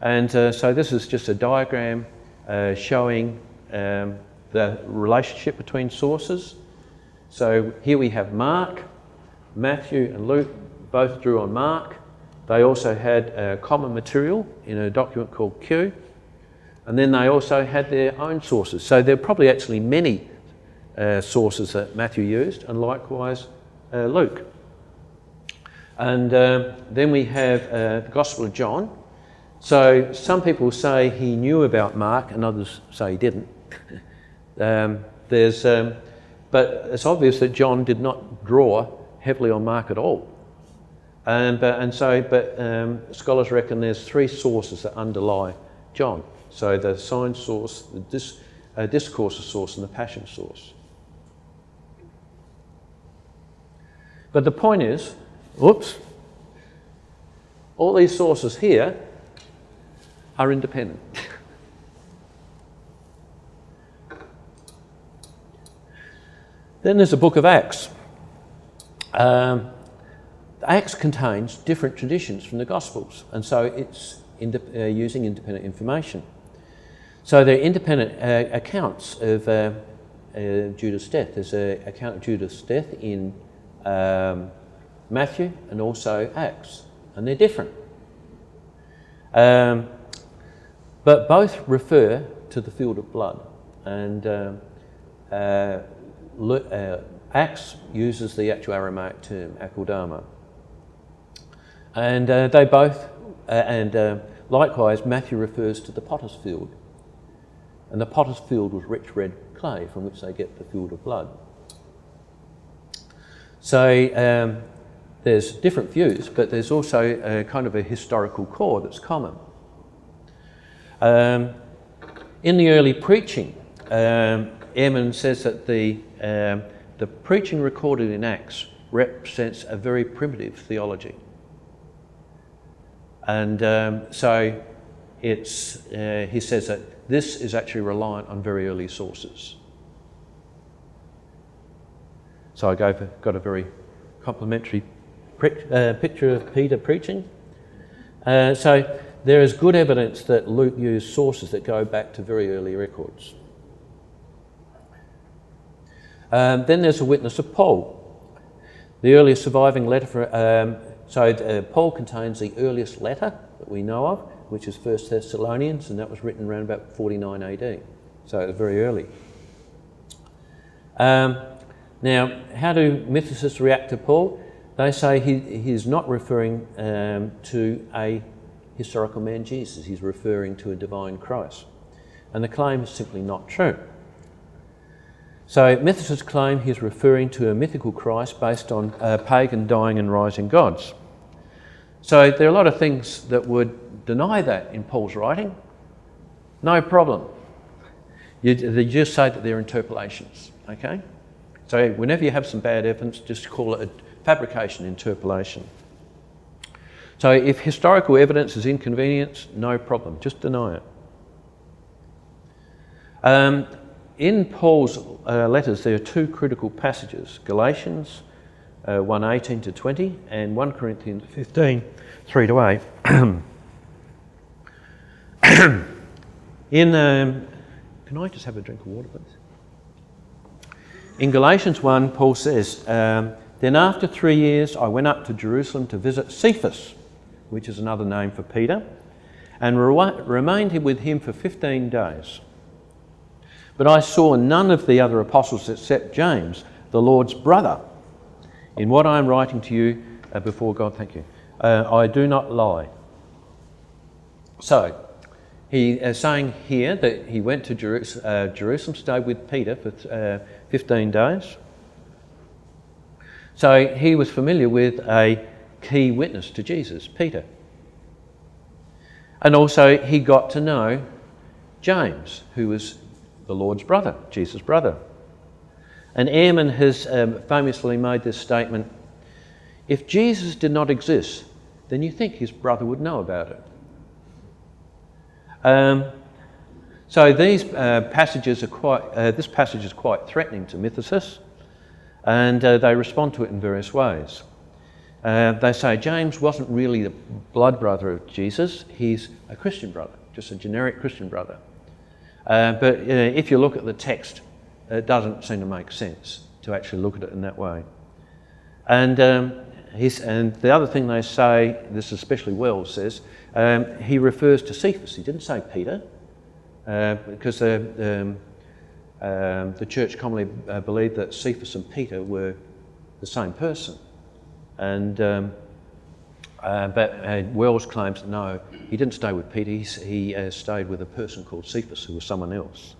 And so this is just a diagram showing the relationship between sources. So here we have Mark, Matthew and Luke both drew on Mark. They also had common material in a document called Q. And then they also had their own sources. So there are probably actually many sources that Matthew used, and likewise Luke. And then we have the Gospel of John. So some people say he knew about Mark and others say he didn't. But it's obvious that John did not draw heavily on Mark at all. But scholars reckon there's three sources that underlie John. So the sign source, the discourse source and the passion source. But the point is, all these sources here are independent. Then there's the book of Acts. Acts contains different traditions from the Gospels, and so it's using independent information. So there are independent accounts of Judas' death. There's an account of Judas' death in Matthew and also Acts, and they're different. But both refer to the field of blood, and Acts uses the actual Aramaic term, akeldama. And they both, likewise, Matthew refers to the potter's field. And the potter's field was rich red clay from which they get the field of blood. So there's different views, but there's also a kind of a historical core that's common. In the early preaching, Ehrman says that the preaching recorded in Acts represents a very primitive theology. And so it's, he says that this is actually reliant on very early sources. So I got a very complimentary picture of Peter preaching. So there is good evidence that Luke used sources that go back to very early records. Then there's a witness of Paul. The earliest surviving letter for, Paul contains the earliest letter that we know of, which is 1 Thessalonians, and that was written around about 49 AD. So it was very early. Now, how do mythicists react to Paul? They say he's not referring to a historical man Jesus, he's referring to a divine Christ. And the claim is simply not true. So mythicists claim he's referring to a mythical Christ based on pagan dying and rising gods. So there are a lot of things that would deny that in Paul's writing. No problem. You just say that they're interpolations, okay? So whenever you have some bad evidence, just call it a fabrication, interpolation. So if historical evidence is inconvenience, no problem, just deny it. In Paul's letters, there are two critical passages, Galatians 1:18 to 20 and 1 Corinthians 15, 3 to 8. Can I just have a drink of water, please? In Galatians 1, Paul says, then after 3 years I went up to Jerusalem to visit Cephas, which is another name for Peter, and remained with him for 15 days. But I saw none of the other apostles except James, the Lord's brother. In what I am writing to you before God, thank you, I do not lie. So, he is saying here that he went to Jerusalem, stayed with Peter for 15 days. So he was familiar with a key witness to Jesus, Peter. And also he got to know James, who was the Lord's brother, Jesus' brother. And Ehrman has famously made this statement, if Jesus did not exist, then you think his brother would know about it. So these passages are this passage is quite threatening to mythicists, and they respond to it in various ways. They say James wasn't really the blood brother of Jesus, he's a Christian brother, just a generic Christian brother. But if you look at the text, it doesn't seem to make sense to actually look at it in that way. And the other thing they say, this especially Wells says, he refers to Cephas. He didn't say Peter, because the church commonly believed that Cephas and Peter were the same person. And but Wells claims no, he didn't stay with Peter. He stayed with a person called Cephas, who was someone else.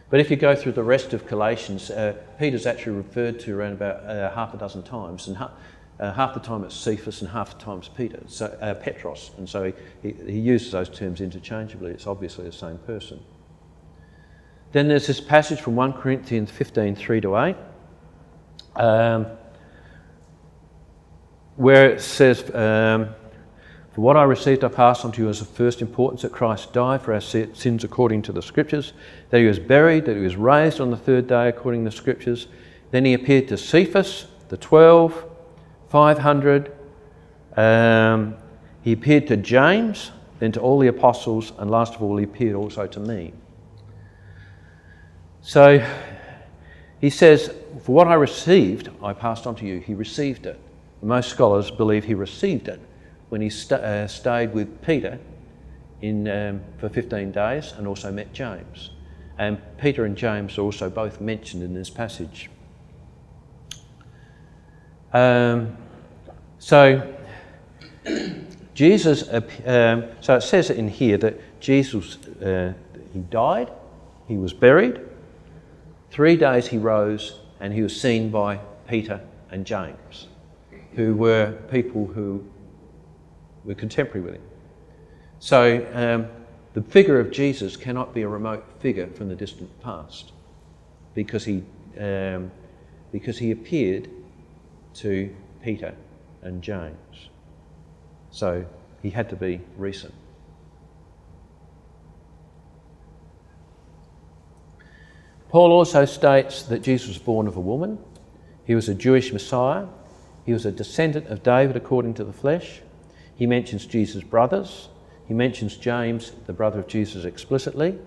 But if you go through the rest of Galatians, Peter's actually referred to around about half a dozen times, and half the time it's Cephas and half the time it's Peter, so Petros, and so he uses those terms interchangeably. It's obviously the same person. Then there's this passage from 1 Corinthians 15, 3 to 8, where it says, for what I received I passed on to you as of first importance, that Christ died for our sins according to the Scriptures, that he was buried, that he was raised on the third day according to the Scriptures. Then he appeared to Cephas, the 12, 500. He appeared to James, then to all the apostles, and last of all he appeared also to me. So he says, for what I received I passed on to you. He received it. Most scholars believe he received it when he stayed with Peter for 15 days and also met James. And Peter and James are also both mentioned in this passage. So Jesus, so it says in here that Jesus, he died, he was buried, 3 days he rose, and he was seen by Peter and James, who were people who were contemporary with him. So the figure of Jesus cannot be a remote figure from the distant past, because he appeared to Peter and James. So he had to be recent. Paul also states that Jesus was born of a woman. He was a Jewish Messiah. He was a descendant of David according to the flesh. He mentions Jesus' brothers. He mentions James, the brother of Jesus, explicitly.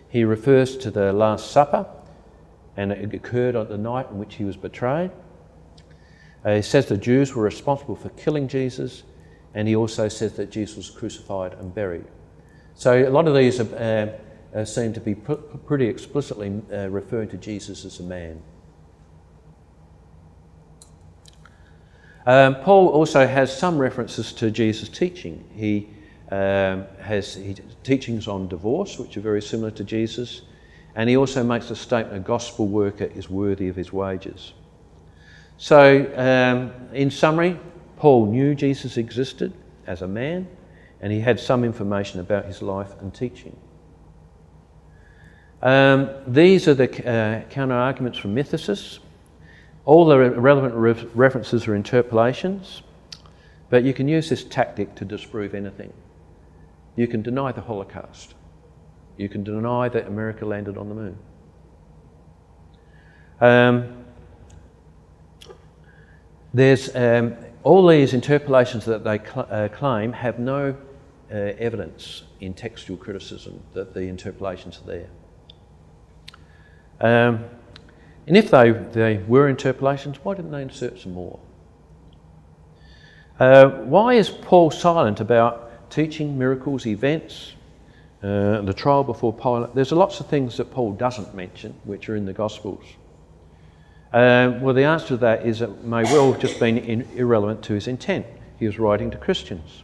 He refers to the Last Supper, and it occurred on the night in which he was betrayed. He says the Jews were responsible for killing Jesus, and he also says that Jesus was crucified and buried. So a lot of these seem to be pretty explicitly referring to Jesus as a man. Paul also has some references to Jesus' teaching. He has teachings on divorce, which are very similar to Jesus, and he also makes the statement, a gospel worker is worthy of his wages. So, in summary, Paul knew Jesus existed as a man, and he had some information about his life and teaching. These are the counter-arguments from mythicists. All the relevant references are interpolations, but you can use this tactic to disprove anything. You can deny the Holocaust. You can deny that America landed on the moon. There's all these interpolations that they claim have no evidence in textual criticism that the interpolations are there. And if they were interpolations, why didn't they insert some more? Why is Paul silent about teaching, miracles, events, the trial before Pilate? There's lots of things that Paul doesn't mention which are in the Gospels. Well, the answer to that is it may well have just been irrelevant to his intent. He was writing to Christians.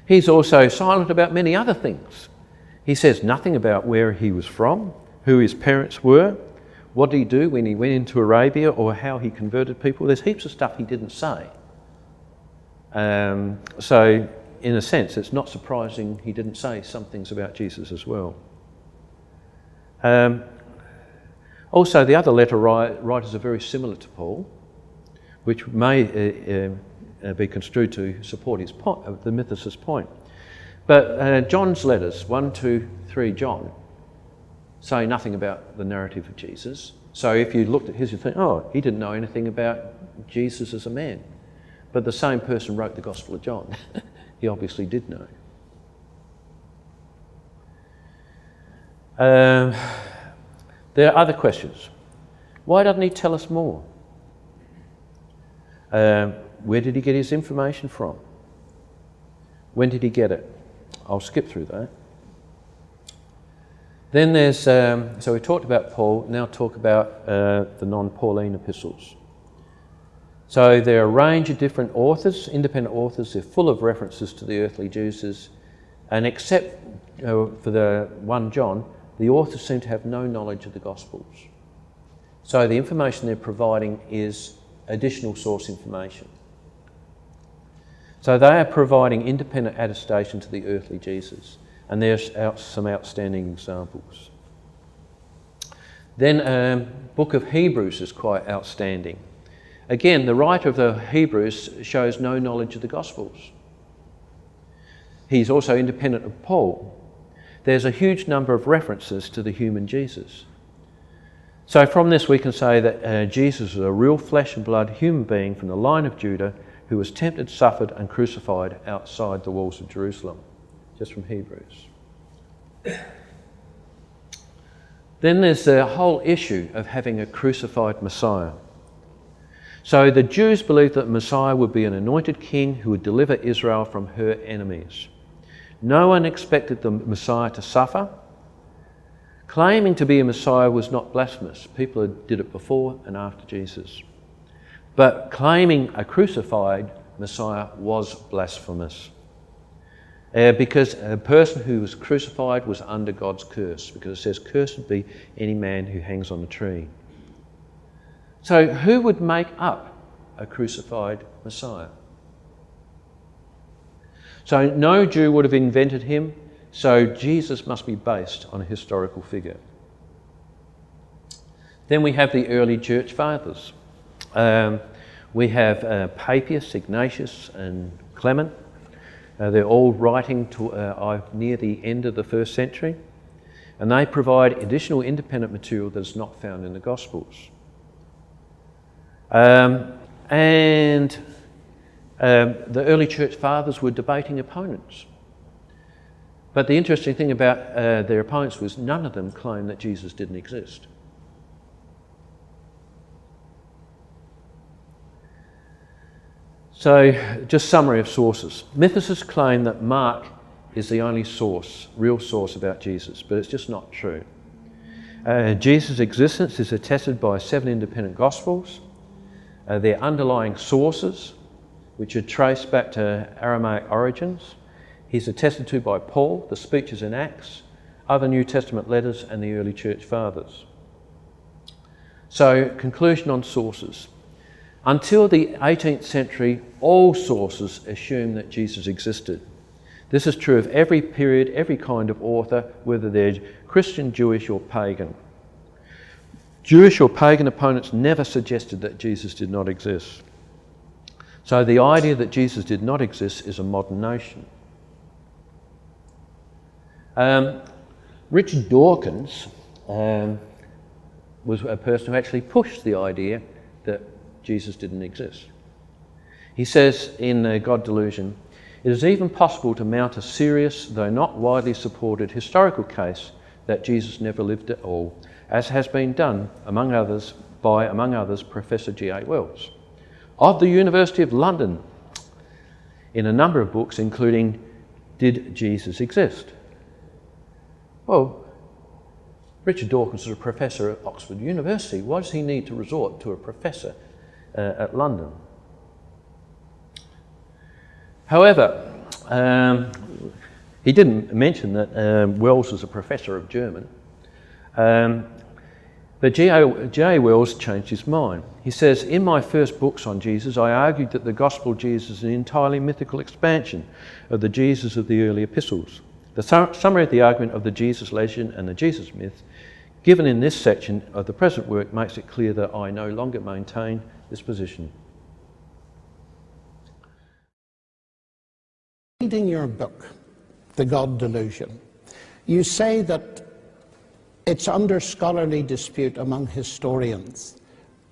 He's also silent about many other things. He says nothing about where he was from, who his parents were, what did he do when he went into Arabia, or how he converted people. There's heaps of stuff he didn't say. So, in a sense, it's not surprising he didn't say some things about Jesus as well. Also, the other letter writers are very similar to Paul, which may be construed to support his point, the mythicist point. But John's letters, 1, 2, 3 John, say nothing about the narrative of Jesus. So if you looked at his, you'd think, oh, he didn't know anything about Jesus as a man. But the same person wrote the Gospel of John. He obviously did know. There are other questions. Why doesn't he tell us more? Where did he get his information from? When did he get it? I'll skip through that. Then there's, so we talked about Paul, now talk about the non-Pauline epistles. So there are a range of different authors, independent authors. They're full of references to the earthly Jesus, and except for the 1 John, the authors seem to have no knowledge of the Gospels. So the information they're providing is additional source information. So they are providing independent attestation to the earthly Jesus, and there's some outstanding examples. Then book of Hebrews is quite outstanding. Again, the writer of the Hebrews shows no knowledge of the Gospels. He's also independent of Paul. There's a huge number of references to the human Jesus. So from this we can say that Jesus is a real flesh and blood human being from the line of Judah who was tempted, suffered and crucified outside the walls of Jerusalem. Just from Hebrews. Then there's the whole issue of having a crucified Messiah. So the Jews believed that Messiah would be an anointed king who would deliver Israel from her enemies. No one expected the Messiah to suffer. Claiming to be a Messiah was not blasphemous. People did it before and after Jesus. But claiming a crucified Messiah was blasphemous. Because a person who was crucified was under God's curse, because it says, "Cursed be any man who hangs on a tree." So who would make up a crucified Messiah? So no Jew would have invented him, so Jesus must be based on a historical figure. Then we have the early church fathers. We have Papias, Ignatius and Clement. They're all writing near the end of the 1st century, and they provide additional independent material that is not found in the Gospels. The early church fathers were debating opponents. But the interesting thing about their opponents was none of them claimed that Jesus didn't exist. So, just summary of sources. Mythicists claim that Mark is the only source, real source about Jesus, but it's just not true. Jesus' existence is attested by 7 independent Gospels. Their underlying sources, which are traced back to Aramaic origins. He's attested to by Paul, the speeches in Acts, other New Testament letters and the early church fathers. So, conclusion on sources. Until the 18th century, all sources assumed that Jesus existed. This is true of every period, every kind of author, whether they're Christian, Jewish or pagan. Jewish or pagan opponents never suggested that Jesus did not exist. So the idea that Jesus did not exist is a modern notion. Richard Dawkins was a person who actually pushed the idea that Jesus didn't exist. He says in God Delusion, "It is even possible to mount a serious, though not widely supported, historical case that Jesus never lived at all, as has been done, among others, Professor G.A. Wells of the University of London, in a number of books, including Did Jesus Exist?" Well, Richard Dawkins is a professor at Oxford University. Why does he need to resort to a professor at London? However, he didn't mention that Wells was a professor of German. But J.A. Wells changed his mind. He says, "In my first books on Jesus, I argued that the Gospel of Jesus is an entirely mythical expansion of the Jesus of the early epistles. The summary of the argument of the Jesus legend and the Jesus myth given in this section of the present work makes it clear that I no longer maintain this position." Reading your book, The God Delusion, you say that it's under scholarly dispute among historians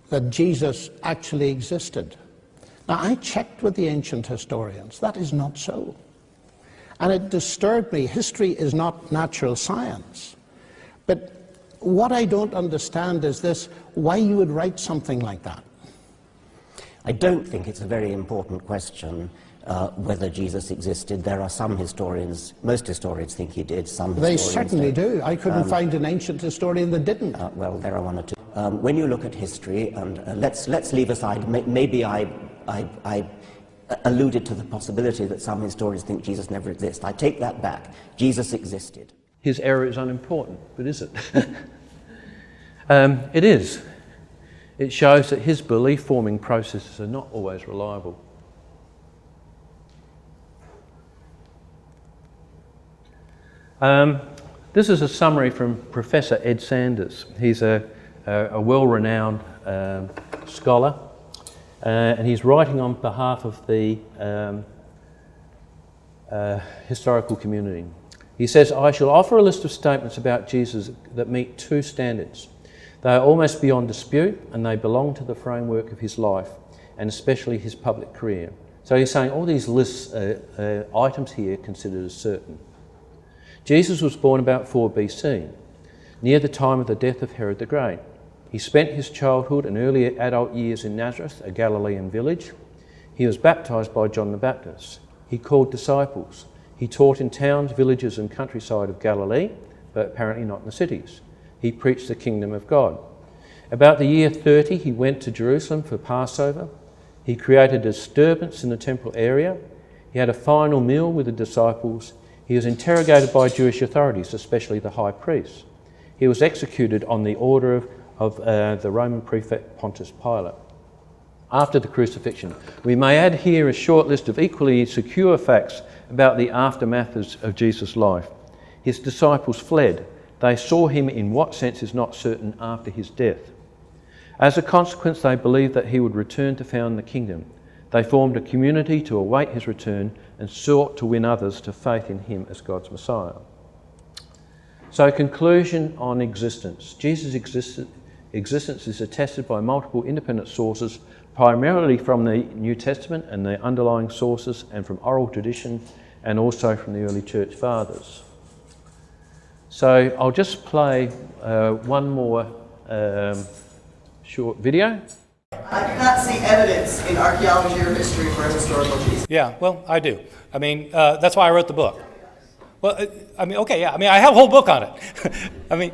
that Jesus actually existed. Now, I checked with the ancient historians. That is not so. And it disturbed me. History is not natural science. But what I don't understand is this, why you would write something like that. I don't think it's a very important question whether Jesus existed. There are some historians, most historians think he did, some They historians certainly do. I couldn't find an ancient historian that didn't. Well, there are one or two. When you look at history, and let's leave aside, maybe I alluded to the possibility that some historians think Jesus never existed. I take that back. Jesus existed. His error is unimportant, but is it? It is. It shows that his belief-forming processes are not always reliable. This is a summary from Professor Ed Sanders. He's a well-renowned scholar, and he's writing on behalf of the historical community. He says, "I shall offer a list of statements about Jesus that meet two standards. They are almost beyond dispute, and they belong to the framework of his life, and especially his public career." So he's saying all these lists, items here considered as certain. Jesus was born about 4 BC, near the time of the death of Herod the Great. He spent his childhood and early adult years in Nazareth, a Galilean village. He was baptised by John the Baptist. He called disciples. He taught in towns, villages and countryside of Galilee, but apparently not in the cities. He preached the kingdom of God. About the year 30, he went to Jerusalem for Passover. He created a disturbance in the temple area. He had a final meal with the disciples. He was interrogated by Jewish authorities, especially the high priest. He was executed on the order of the Roman prefect Pontius Pilate. After the crucifixion, we may add here a short list of equally secure facts about the aftermath of Jesus' life. His disciples fled. They saw him, in what sense is not certain, after his death. As a consequence, they believed that he would return to found the kingdom. They formed a community to await his return and sought to win others to faith in him as God's Messiah. So, conclusion on existence. Jesus' existence is attested by multiple independent sources, primarily from the New Testament and the underlying sources, and from oral tradition, and also from the early church fathers. So I'll just play one more short video. I do not see evidence in archaeology or history for a historical Jesus. Yeah, well, I do. I mean, that's why I wrote the book. Well, I mean, okay, yeah. I mean, I have a whole book on it. I mean,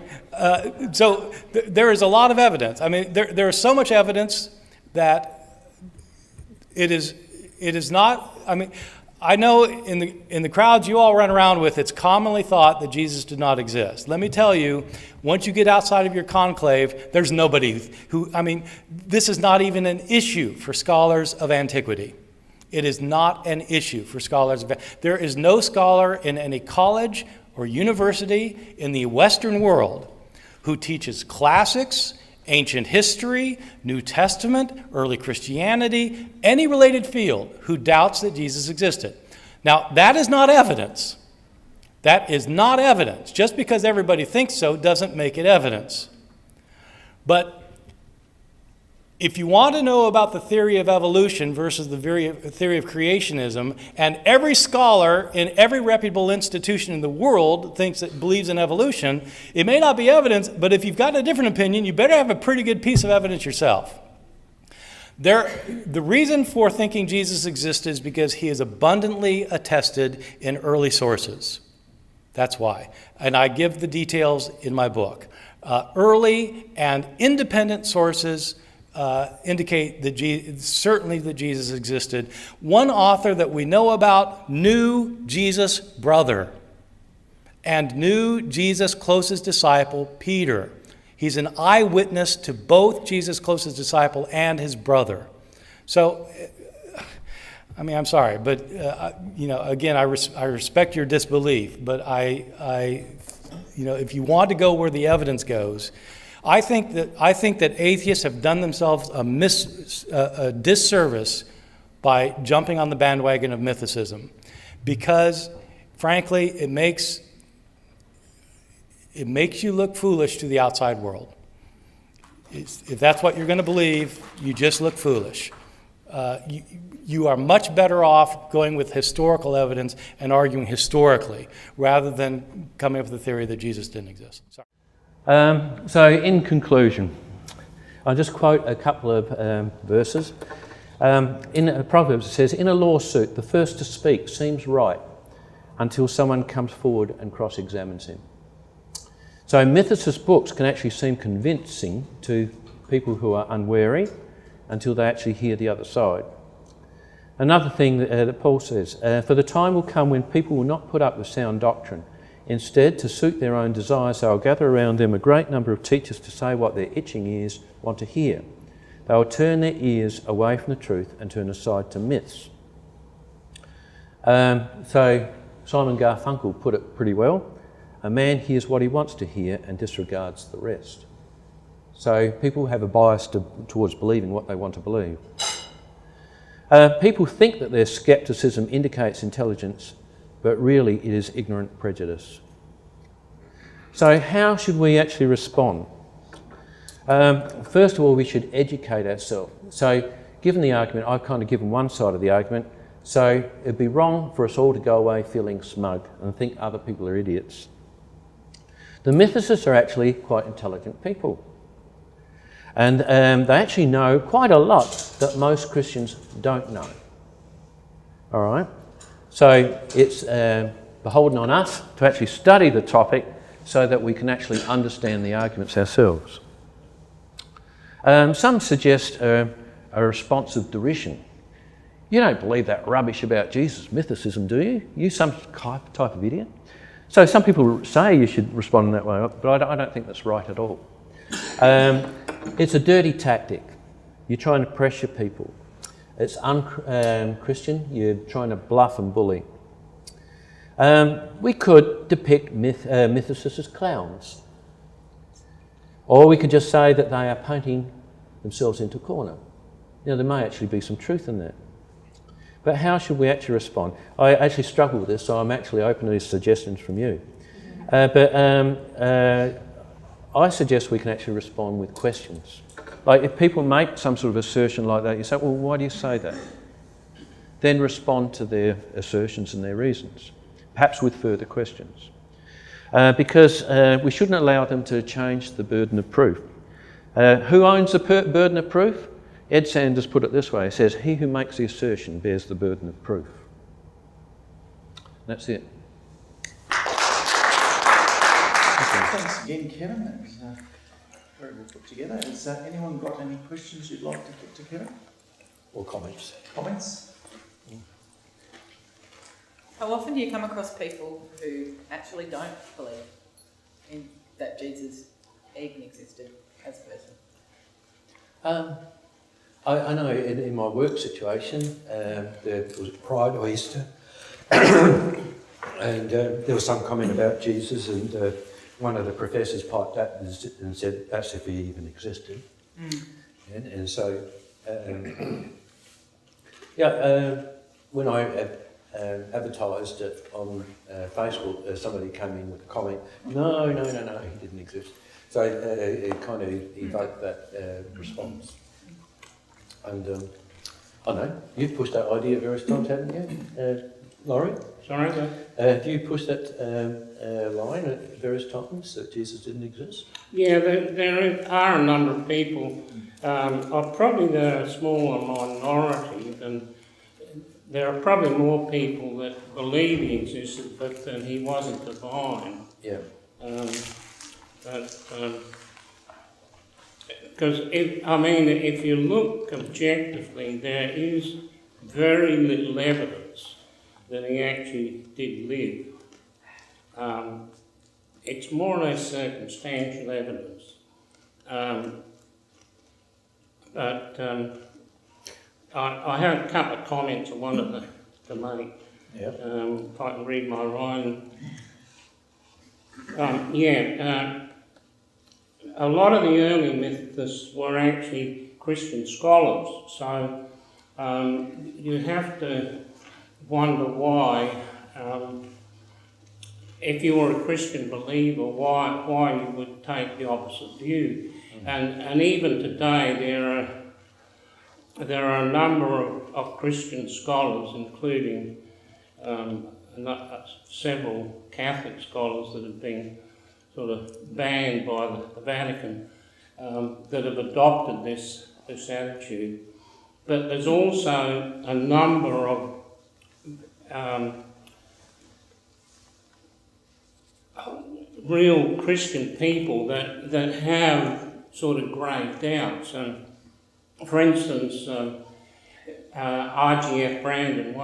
so there is a lot of evidence. I mean, there is so much evidence that it is not. I mean, I know in the crowds you all run around with, it's commonly thought that Jesus did not exist. Let me tell you, once you get outside of your conclave, there's nobody who. I mean, this is not even an issue for scholars of antiquity. It is not an issue for scholars. There is no scholar in any college or university in the Western world who teaches classics, ancient history, New Testament, early Christianity, any related field, who doubts that Jesus existed. Now, that is not evidence. That is not evidence. Just because everybody thinks so doesn't make it evidence. But if you want to know about the theory of evolution versus the theory of creationism, and every scholar in every reputable institution in the world believes in evolution, it may not be evidence, but if you've got a different opinion, you better have a pretty good piece of evidence yourself. The reason for thinking Jesus existed is because he is abundantly attested in early sources. That's why. And I give the details in my book. Early and independent sources indicate that certainly that Jesus existed. One author that we know about knew Jesus' brother and knew Jesus' closest disciple, Peter. He's an eyewitness to both Jesus' closest disciple and his brother. So, I mean, I'm sorry, but again, I respect your disbelief, but if you want to go where the evidence goes, I think that atheists have done themselves a disservice by jumping on the bandwagon of mythicism, because, frankly, it makes you look foolish to the outside world. If that's what you're going to believe, you just look foolish. You are much better off going with historical evidence and arguing historically, rather than coming up with the theory that Jesus didn't exist. Sorry. So in conclusion, I'll just quote a couple of verses. In Proverbs it says, "In a lawsuit, the first to speak seems right until someone comes forward and cross-examines him." So mythicist books can actually seem convincing to people who are unwary until they actually hear the other side. Another thing that Paul says, "For the time will come when people will not put up with sound doctrine. Instead, to suit their own desires, they will gather around them a great number of teachers to say what their itching ears want to hear. They will turn their ears away from the truth and turn aside to myths." So Simon Garfunkel put it pretty well. A man hears what he wants to hear and disregards the rest. So people have a bias towards believing what they want to believe. People think that their skepticism indicates intelligence, but really it is ignorant prejudice. So how should we actually respond? First of all, we should educate ourselves. So given the argument, I've kind of given one side of the argument, so it'd be wrong for us all to go away feeling smug and think other people are idiots. The mythicists are actually quite intelligent people. And they actually know quite a lot that most Christians don't know. All right? So it's beholden on us to actually study the topic so that we can actually understand the arguments ourselves. Some suggest a response of derision. You don't believe that rubbish about Jesus, mythicism, do you? You some type of idiot. So some people say you should respond in that way, but I don't think that's right at all. It's a dirty tactic. You're trying to pressure people. It's un-Christian. You're trying to bluff and bully. We could depict mythicists as clowns. Or we could just say that they are painting themselves into a corner. You know, there may actually be some truth in that. But how should we actually respond? I actually struggle with this, so I'm actually open to these suggestions from you. I suggest we can actually respond with questions. Like if people make some sort of assertion like that, you say, well, why do you say that? Then respond to their assertions and their reasons, perhaps with further questions. Because we shouldn't allow them to change the burden of proof. Who owns the burden of proof? Ed Sanders put it this way. He says, he who makes the assertion bears the burden of proof. That's it. Thanks again, Kevin. That was very well put together. Has anyone got any questions you'd like to put to Kevin? Or comments. Comments? How often do you come across people who actually don't believe that Jesus even existed as a person? I know in my work situation, there was Pride or Easter, and there was some comment about Jesus, and one of the professors piped up and said, that's if he even existed. And so, when I advertised it on Facebook, somebody came in with a comment, no, he didn't exist. So it kind of evoked that response. And I know, you've pushed that idea at various times, haven't you, Laurie? Sorry, sir? Have you pushed that line at various times that Jesus didn't exist? Yeah, there are a number of people. Probably they're a smaller minority than. There are probably more people that believe he existed, but that he wasn't divine. Yeah. Because if you look objectively, there is very little evidence that he actually did live. It's more or less circumstantial evidence. I had a couple of comments I wanted to make. Yeah. If I can read my writing. A lot of the early mythicists were actually Christian scholars, so you have to wonder why, if you were a Christian believer, why you would take the opposite view. And even today there are a number of Christian scholars, including several Catholic scholars that have been sort of banned by the Vatican, that have adopted this attitude. But there's also a number of real Christian people that have sort of grave doubts. And for instance, R.G.F. Brandon,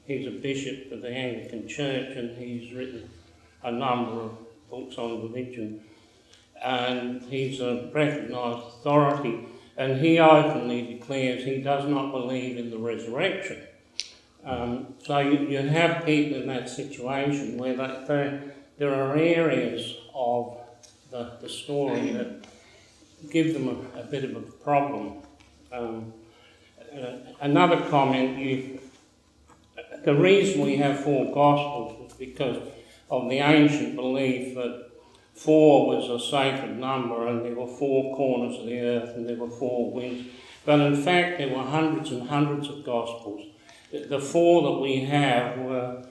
he's a bishop of the Anglican Church, and he's written a number of books on religion, and he's a recognised authority, and he openly declares he does not believe in the resurrection. So you have people in that situation where there are areas of the story that give them a bit of a problem. Another comment, the reason we have 4 Gospels is because of the ancient belief that 4 was a sacred number, and there were 4 corners of the earth, and there were 4 winds. But in fact, there were hundreds and hundreds of Gospels. The 4 that we have were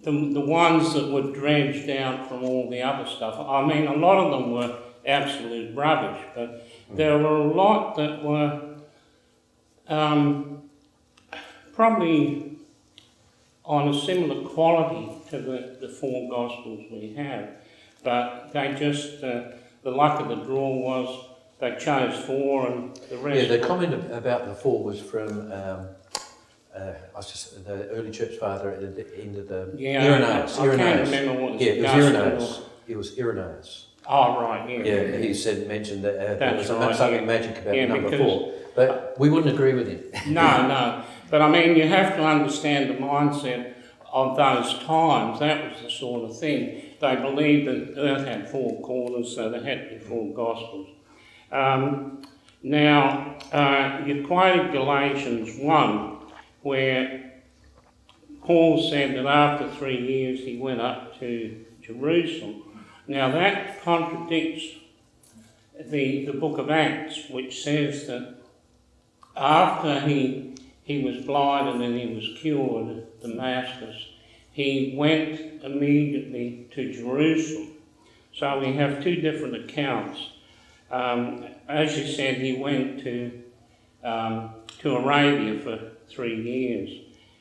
the ones that were dredged out from all the other stuff. I mean, a lot of them were absolute rubbish, but there were a lot that were probably on a similar quality to the 4 Gospels we have, but they just, the luck of the draw was they chose 4 and the rest... Yeah, the comment about the 4 was from the early church father at the end of the... Irenaeus. I can't remember what it was Irenaeus. It was Irenaeus. Oh, right, yeah. Yeah, he mentioned that there was right, something magic about number 4. But we wouldn't agree with him. No. But I mean, you have to understand the mindset of those times. That was the sort of thing. They believed that the earth had 4 corners, so there had to be 4 Gospels. Now, you quoted Galatians 1, where Paul said that after 3 years he went up to Jerusalem. Now that contradicts the book of Acts, which says that after he was blind and then he was cured at Damascus, he went immediately to Jerusalem. So we have 2 different accounts. As you said, he went to Arabia for 3 years,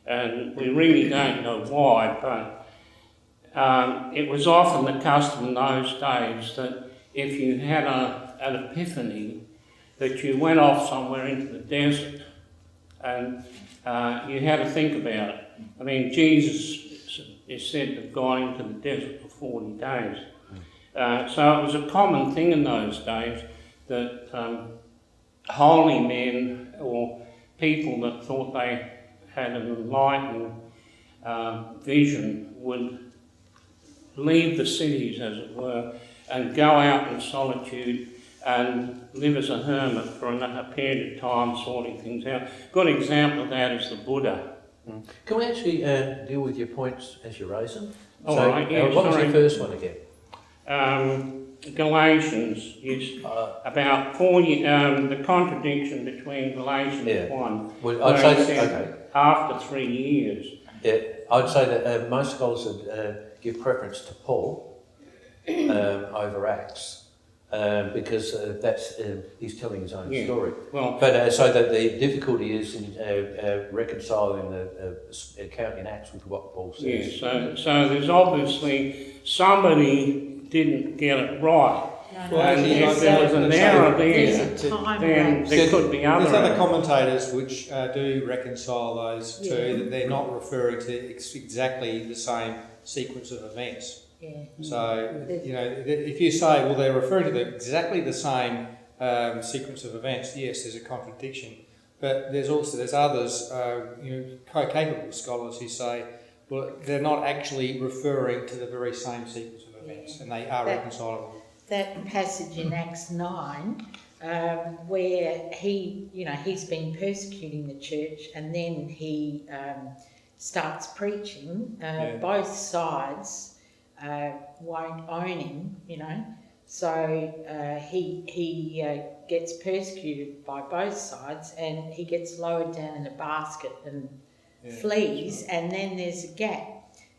and we really don't know why, but it was often the custom in those days that if you had an epiphany, that you went off somewhere into the desert and you had to think about it. I mean, Jesus is said to have gone into the desert for 40 days. So it was a common thing in those days that holy men or people that thought they had an enlightened vision would leave the cities, as it were, and go out in solitude and live as a hermit for a period of time, sorting things out. Good example of that is the Buddha. Can we actually deal with your points as you raise them? All right, yeah, what was sorry. the first one again? Galatians is about 40, the contradiction between Galatians 1, Well, where I'd say it says, after 3 years. Yeah, I'd say that most scholars would give preference to Paul over Acts. Because that's he's telling his own story. Well, but so that the difficulty is in reconciling the account in Acts with what Paul says. Yeah, so there's obviously somebody didn't get it right. And if there was an error there, then there could be other There's other errors. commentators which do reconcile those two, that they're not referring to exactly the same sequence of events. Yeah. So, you know, if you say, well, they're referring to exactly the same sequence of events, yes, there's a contradiction. But there's others, capable scholars who say, well, they're not actually referring to the very same sequence of events, and they are reconcilable. That passage in Acts 9, where he's been persecuting the church, and then he starts preaching. Both sides won't own him, so he gets persecuted by both sides, and he gets lowered down in a basket and flees, and then there's a gap,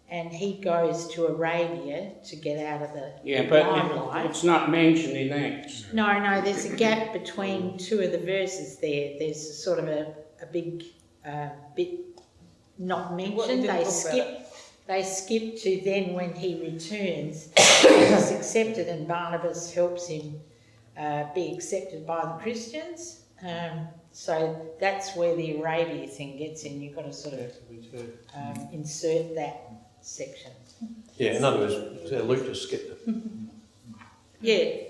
and he goes to Arabia to get out of the limelight. It's not mentioned in Acts. No, there's a gap between two of the verses there. There's sort of a big bit not mentioned. They skip to then when he returns, he's accepted, and Barnabas helps him be accepted by the Christians. So that's where the Arabia thing gets in. You've got to sort of insert that section. Yeah, in other words, Luke just skipped it. Yeah.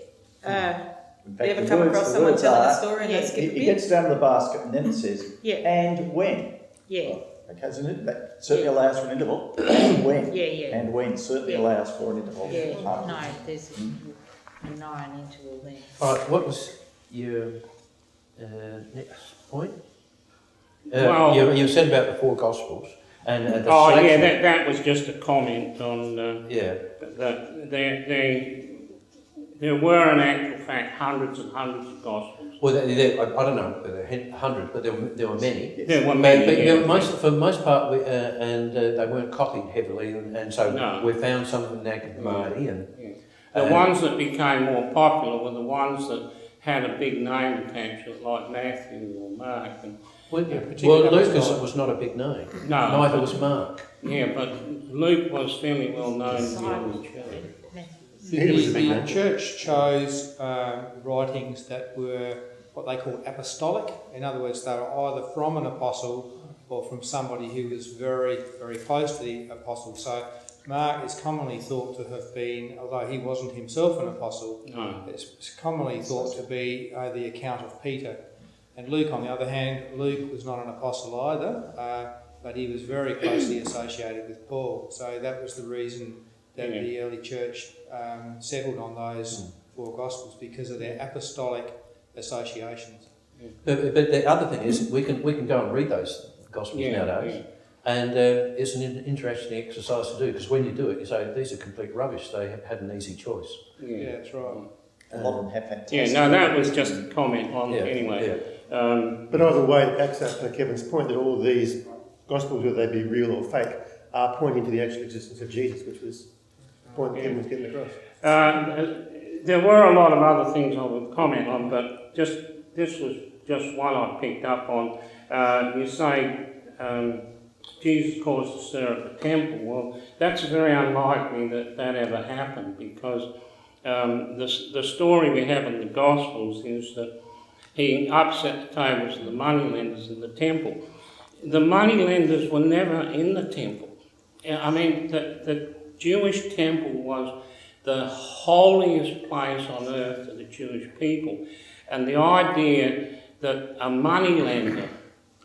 You ever come across someone telling a story and they skip a bit? He gets down to the basket and then it says, and when. Yeah. Okay, so that certainly allows for an interval. And when. Yeah. And when certainly allows for an interval. Yeah, no, there's a 9 interval there. All right, what was your next point? Well, you said about the 4 Gospels. And the selection. that was just a comment on there were in actual fact hundreds and hundreds of Gospels. Well, I don't know, there were hundreds, but there were many. There were many. But for the most part, they weren't copied heavily, and so we found some of them Nag Hammadi. The ones that became more popular were the ones that had a big name attached to it, like Matthew or Mark. Luke was not a big name. No. Neither was Mark. Yeah, but Luke was fairly well known in the early church. The church chose writings that were what they call apostolic. In other words, they were either from an apostle or from somebody who was very, very close to the apostle. So Mark is commonly thought to have been, although he wasn't himself an apostle, it's commonly thought to be the account of Peter. And Luke, on the other hand, Luke was not an apostle either, but he was very closely associated with Paul. So that was the reason that the early church settled on those 4 Gospels, because of their apostolic associations. But the other thing is, we can go and read those Gospels nowadays, and it's an interesting exercise to do, because when you do it, you say, these are complete rubbish, they have had an easy choice. Yeah, that's right. A lot of them have fantastic. Yeah, no, that was just a comment on it anyway. But either way, it backs up Kevin's point that all of these Gospels, whether they be real or fake, are pointing to the actual existence of Jesus, which was the point that Kevin was getting across. There were a lot of other things I would comment on, but this was just one I picked up on. You say Jesus caused a stir at the temple. Well, that's very unlikely that ever happened, because the story we have in the Gospels is that he upset the tables of the moneylenders in the temple. The moneylenders were never in the temple. I mean, the Jewish temple was the holiest place on earth to the Jewish people. And the idea that a money lender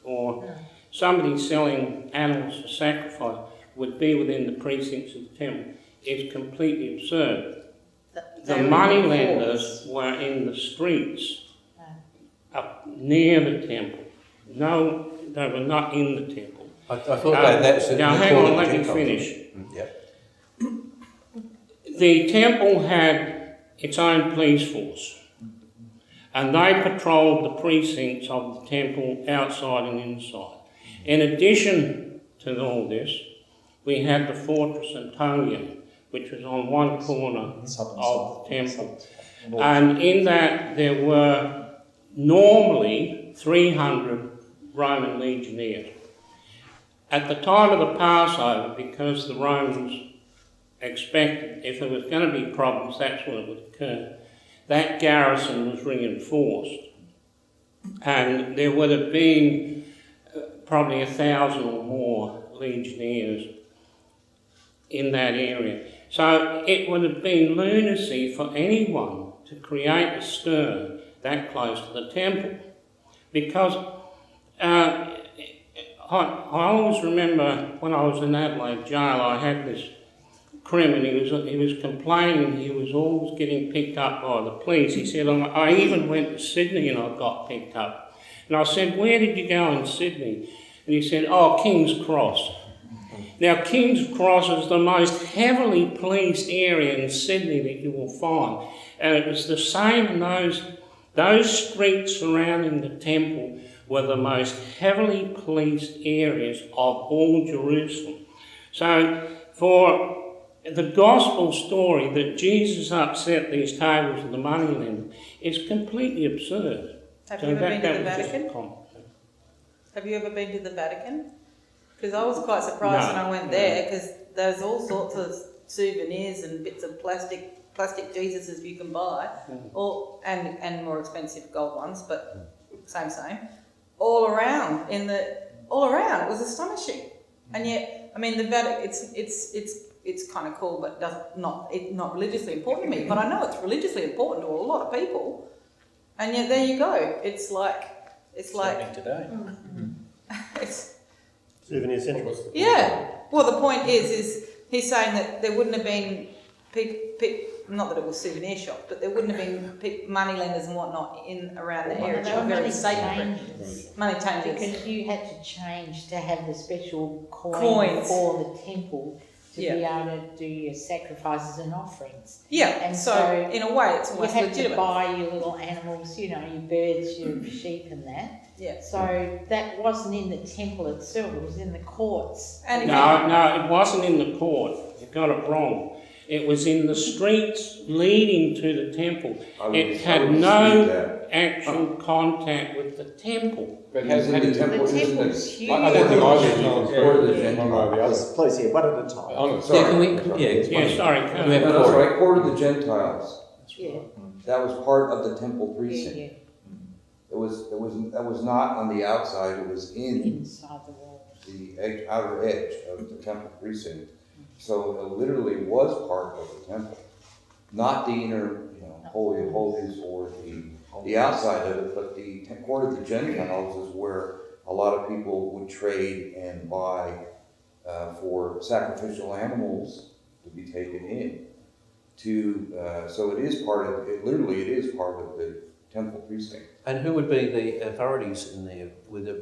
or somebody selling animals for sacrifice would be within the precincts of the temple is completely absurd. The money lenders were in the streets up near the temple. No, they were not in the temple. I thought that's... Now hang on, let me finish. Yep. The temple had its own police force, and they patrolled the precincts of the temple outside and inside. In addition to all this, we had the Fortress Antonia, which was on one corner of the temple. And in that there were normally 300 Roman legionnaires. At the time of the Passover, because the Romans expected if there was going to be problems, that's when it would occur, that garrison was reinforced. And there would have been probably 1,000 or more legionnaires in that area. So it would have been lunacy for anyone to create a stir that close to the temple. Because I always remember when I was in Adelaide jail, I had this crim, and he was complaining he was always getting picked up by the police. He said, I even went to Sydney and I got picked up. And I said, where did you go in Sydney? And he said, oh, King's Cross. Now, King's Cross is the most heavily policed area in Sydney that you will find. And it was the same in those streets surrounding the temple were the most heavily policed areas of all Jerusalem. So, for the gospel story that Jesus upset these tables of the moneylender is completely absurd. Have you ever been to the Vatican? Have you ever been to the Vatican? Because I was quite surprised when I went there, because there's all sorts of souvenirs and bits of plastic Jesuses you can buy, and more expensive gold ones, but same. All around. It was astonishing, and yet, I mean, the Vatican. It's kind of cool, but not religiously important to me. But I know it's religiously important to a lot of people, and yet there you go. It's like today. it's Souvenir Central. Yeah. Well, the point is he's saying that there wouldn't have been not that it was souvenir shops, but there wouldn't have been money lenders and whatnot around the area. They were very money changers. Because you had to change to have the special coins for the temple to be able to do your sacrifices and offerings. Yeah, and so in a way it's almost you had legitimate. to buy your little animals, your birds, your sheep and that. Yeah. So that wasn't in the temple itself, it was in the courts. No, it wasn't in the court. You got it wrong. It was in the streets leading to the temple. It had no actual contact with the temple. But hasn't the temple temple's huge. I don't think I've been told for the Gentiles. Please, here, one at a time. Oh, sorry. Sorry. That's right, court of the Gentiles. Yeah. That was part of the temple precinct. Yeah. That was not on the outside, it was Inside the wall. The outer edge of the temple precinct. So it literally was part of the temple. Not the inner, Holy of Holies or the outside of it, but the court of the Gentiles is where a lot of people would trade and buy for sacrificial animals to be taken in. So it is part of it. Literally, it is part of the temple precinct. And who would be the authorities in there? Would the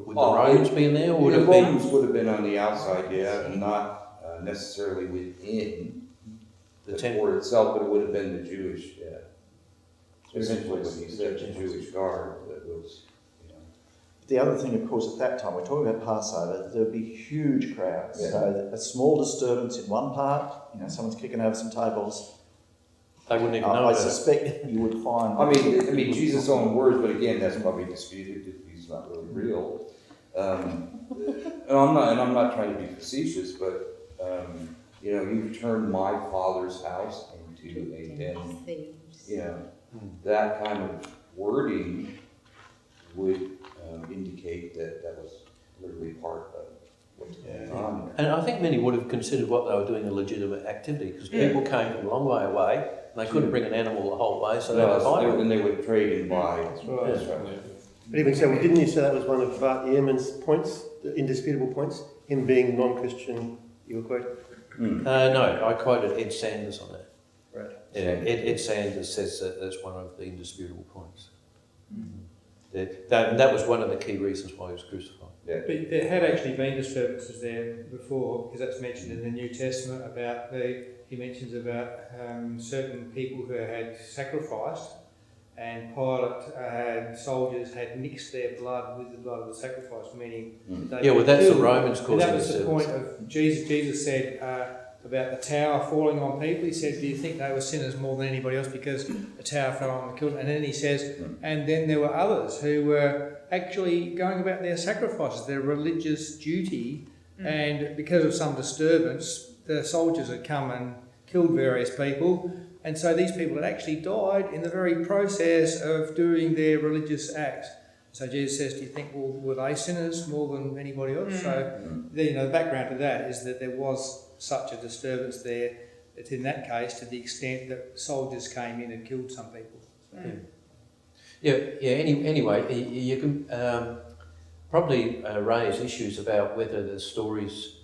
Romans be in there, or would the it be? Romans would have been on the outside, and not necessarily within the court itself, but it would have been the Jewish. Essentially, what he said, the Jewish guard that was. The other thing, of course, at that time, we're talking about Passover, there'd be huge crowds. Yeah. So a small disturbance in one part, someone's kicking over some tables. They wouldn't even know. I suspect you would find. I mean, Jesus' own words, but again, that's probably disputed. He's not really real. And I'm not trying to be facetious, but you've turned my father's house into a den. That kind of wording would indicate that was literally part of what's going on there. And I think many would have considered what they were doing a legitimate activity, because people came from a long way away, and they couldn't bring an animal the whole way, so they would buy it. And they would trade and buy. That's right. But even so, didn't you say that was one of Bart Ehrman's points, the indisputable points, him being non-Christian, you were quoting? No, I quoted Ed Sanders on that. Right. Yeah, Ed Sanders says that that's one of the indisputable points. That was one of the key reasons why he was crucified. Yeah. But there had actually been disturbances there before, because that's mentioned in the New Testament about he mentions about certain people who had sacrificed, and Pilate had soldiers had mixed their blood with the blood of the sacrifice, meaning Yeah, well, that's the Romans causing that was the disturbance. point of Jesus. Jesus said about the tower falling on people. He said, "Do you think they were sinners more than anybody else because the tower fell on and killed them?" And then he says, "And then there were others who were actually going about their sacrifices, their religious duty, and because of some disturbance, the soldiers had come and killed various people, and so these people had actually died in the very process of doing their religious acts." So Jesus says, "Do you think, well, were they sinners more than anybody else?" So, the background to that is that there was such a disturbance there. It's in that case to the extent that soldiers came in and killed some people. Anyway, you can probably raise issues about whether the story's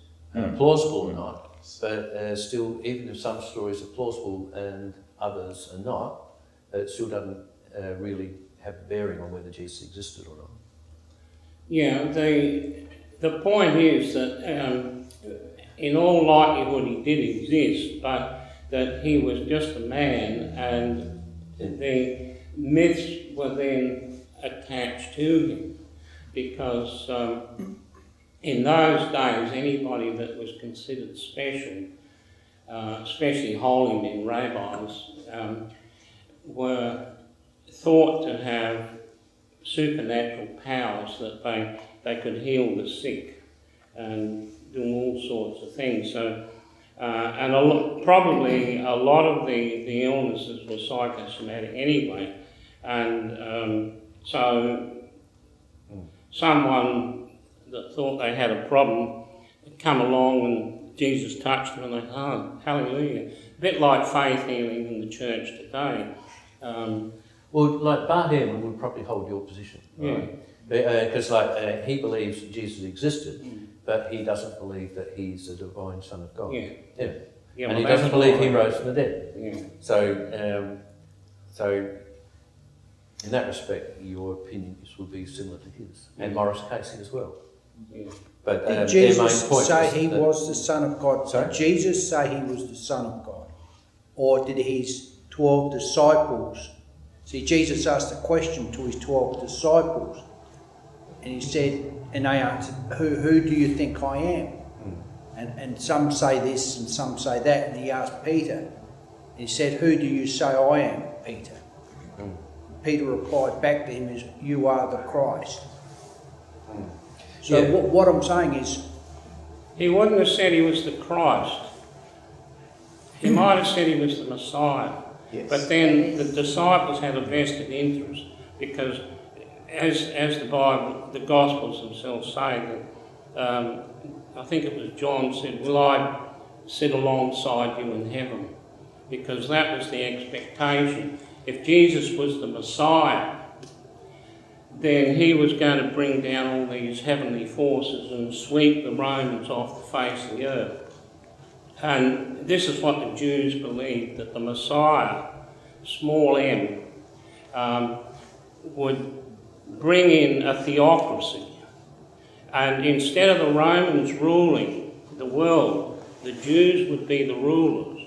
plausible or not, but still, even if some stories are plausible and others are not, it still doesn't really have bearing on whether Jesus existed or not. Yeah, the point is that in all likelihood he did exist, but that he was just a man, and the myths were then attached to him, because in those days anybody that was considered special, especially holy men, rabbis, were thought to have supernatural powers, that they could heal the sick and do all sorts of things. So, and probably a lot of the illnesses were psychosomatic anyway, and so someone that thought they had a problem would come along and Jesus touched them and they, oh, hallelujah. A bit like faith healing in the church today. Well, like Bart Ehrman would probably hold your position, right? Because he believes that Jesus existed, but he doesn't believe that he's the divine Son of God. And he doesn't believe he rose from the dead. So in that respect, your opinions would be similar to his, and Morris Casey as well. But did Jesus say he was the Son of God? Sorry? Did Jesus say he was the Son of God? Or did his 12 disciples... See, Jesus asked a question to his 12 disciples, and he said, and they answered, who do you think I am? And some say this and some say that, and he asked Peter, and he said, who do you say I am, Peter? Peter replied back to him, you are the Christ. So what I'm saying is... He wouldn't have said he was the Christ. He might have said he was the Messiah. Yes. But then the disciples had a vested interest, because as the Bible, the Gospels themselves say, that I think it was John said, will I sit alongside you in heaven? Because that was the expectation. If Jesus was the Messiah, then he was going to bring down all these heavenly forces and sweep the Romans off the face of the earth. And this is what the Jews believed, that the Messiah, small m, would bring in a theocracy. And instead of the Romans ruling the world, the Jews would be the rulers,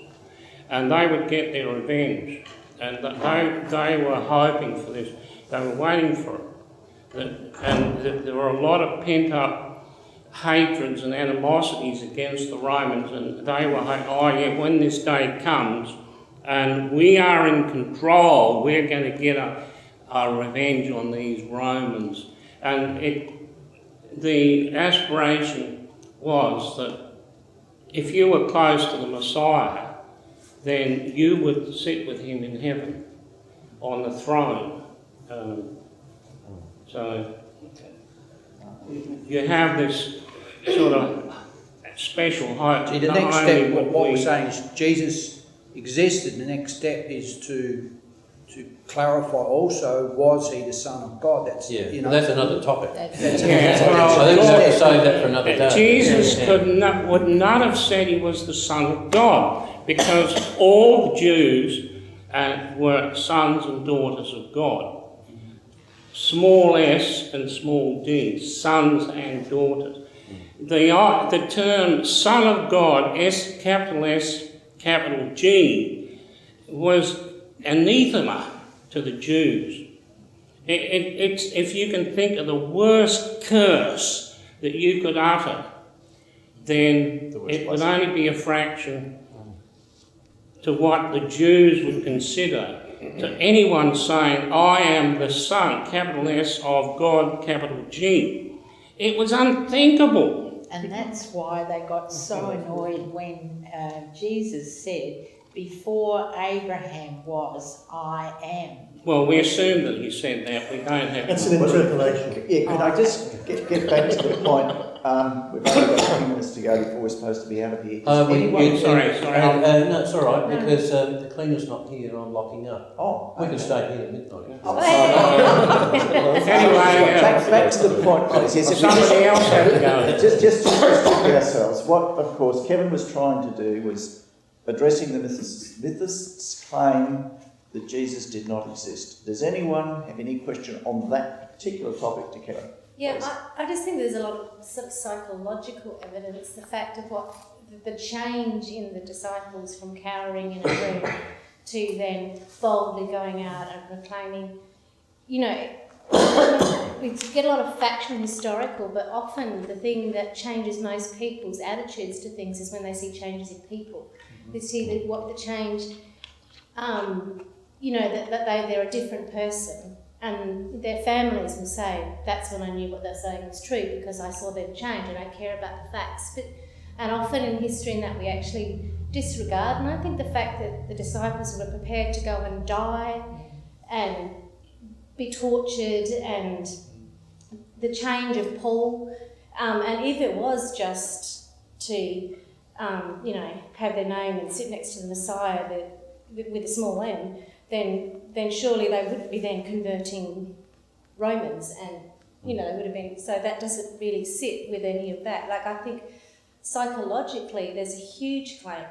and they would get their revenge. And they were hoping for this. They were waiting for it. And there were a lot of pent-up hatreds and animosities against the Romans, and they were hoping, oh yeah, when this day comes and we are in control, we're going to get a revenge on these Romans. And the aspiration was that if you were close to the Messiah, then you would sit with him in heaven on the throne. So you have this sort of special hope. See, the next step, what we're saying is Jesus existed. The next step is to clarify also, was he the Son of God? That's, Yeah, you know, that's another topic. That's I think we'll have to save that for another day. Jesus would not have said he was the Son of God, because all Jews were sons and daughters of God. Small s and small d, sons and daughters. The term Son of God, S, capital G, was anathema to the Jews. It's, if you can think of the worst curse that you could utter, then it would only be a fraction to what the Jews would consider. To anyone saying, I am the Son, capital S, of God, capital G. It was unthinkable. And that's why they got so annoyed when Jesus said, before Abraham was, I am. Well, we assume that he said that. We don't have... That's an interpolation. Yeah, could I just get back to the point? We've only got 20 minutes to go before we're supposed to be out of here. Sorry. No, it's all right, because the cleaner's not here and I'm locking up. Oh, we can stay here at midnight. Anyway, back to the point, please. Yes, somebody else had to go. Just to restrict ourselves. What, of course, Kevin was trying to do was addressing the mythicists' claim that Jesus did not exist. Does anyone have any question on that particular topic to Kevin? Yeah, I just think there's a lot of sort of psychological evidence, the fact of what the change in the disciples from cowering in a room to then boldly going out and proclaiming, you know, we get a lot of factual historical, but often the thing that changes most people's attitudes to things is when they see changes in people. They see that what the change, you know, that they're a different person. And their families will say, that's when I knew what they're saying was true, because I saw them change and I care about the facts. And often in history in that we actually disregard. And I think the fact that the disciples were prepared to go and die and be tortured, and the change of Paul, and if it was just to, you know, have their name and sit next to the Messiah with a small m, then surely they wouldn't be then converting Romans, and, you know, they would have been, so that doesn't really sit with any of that. Like, I think psychologically there's a huge claim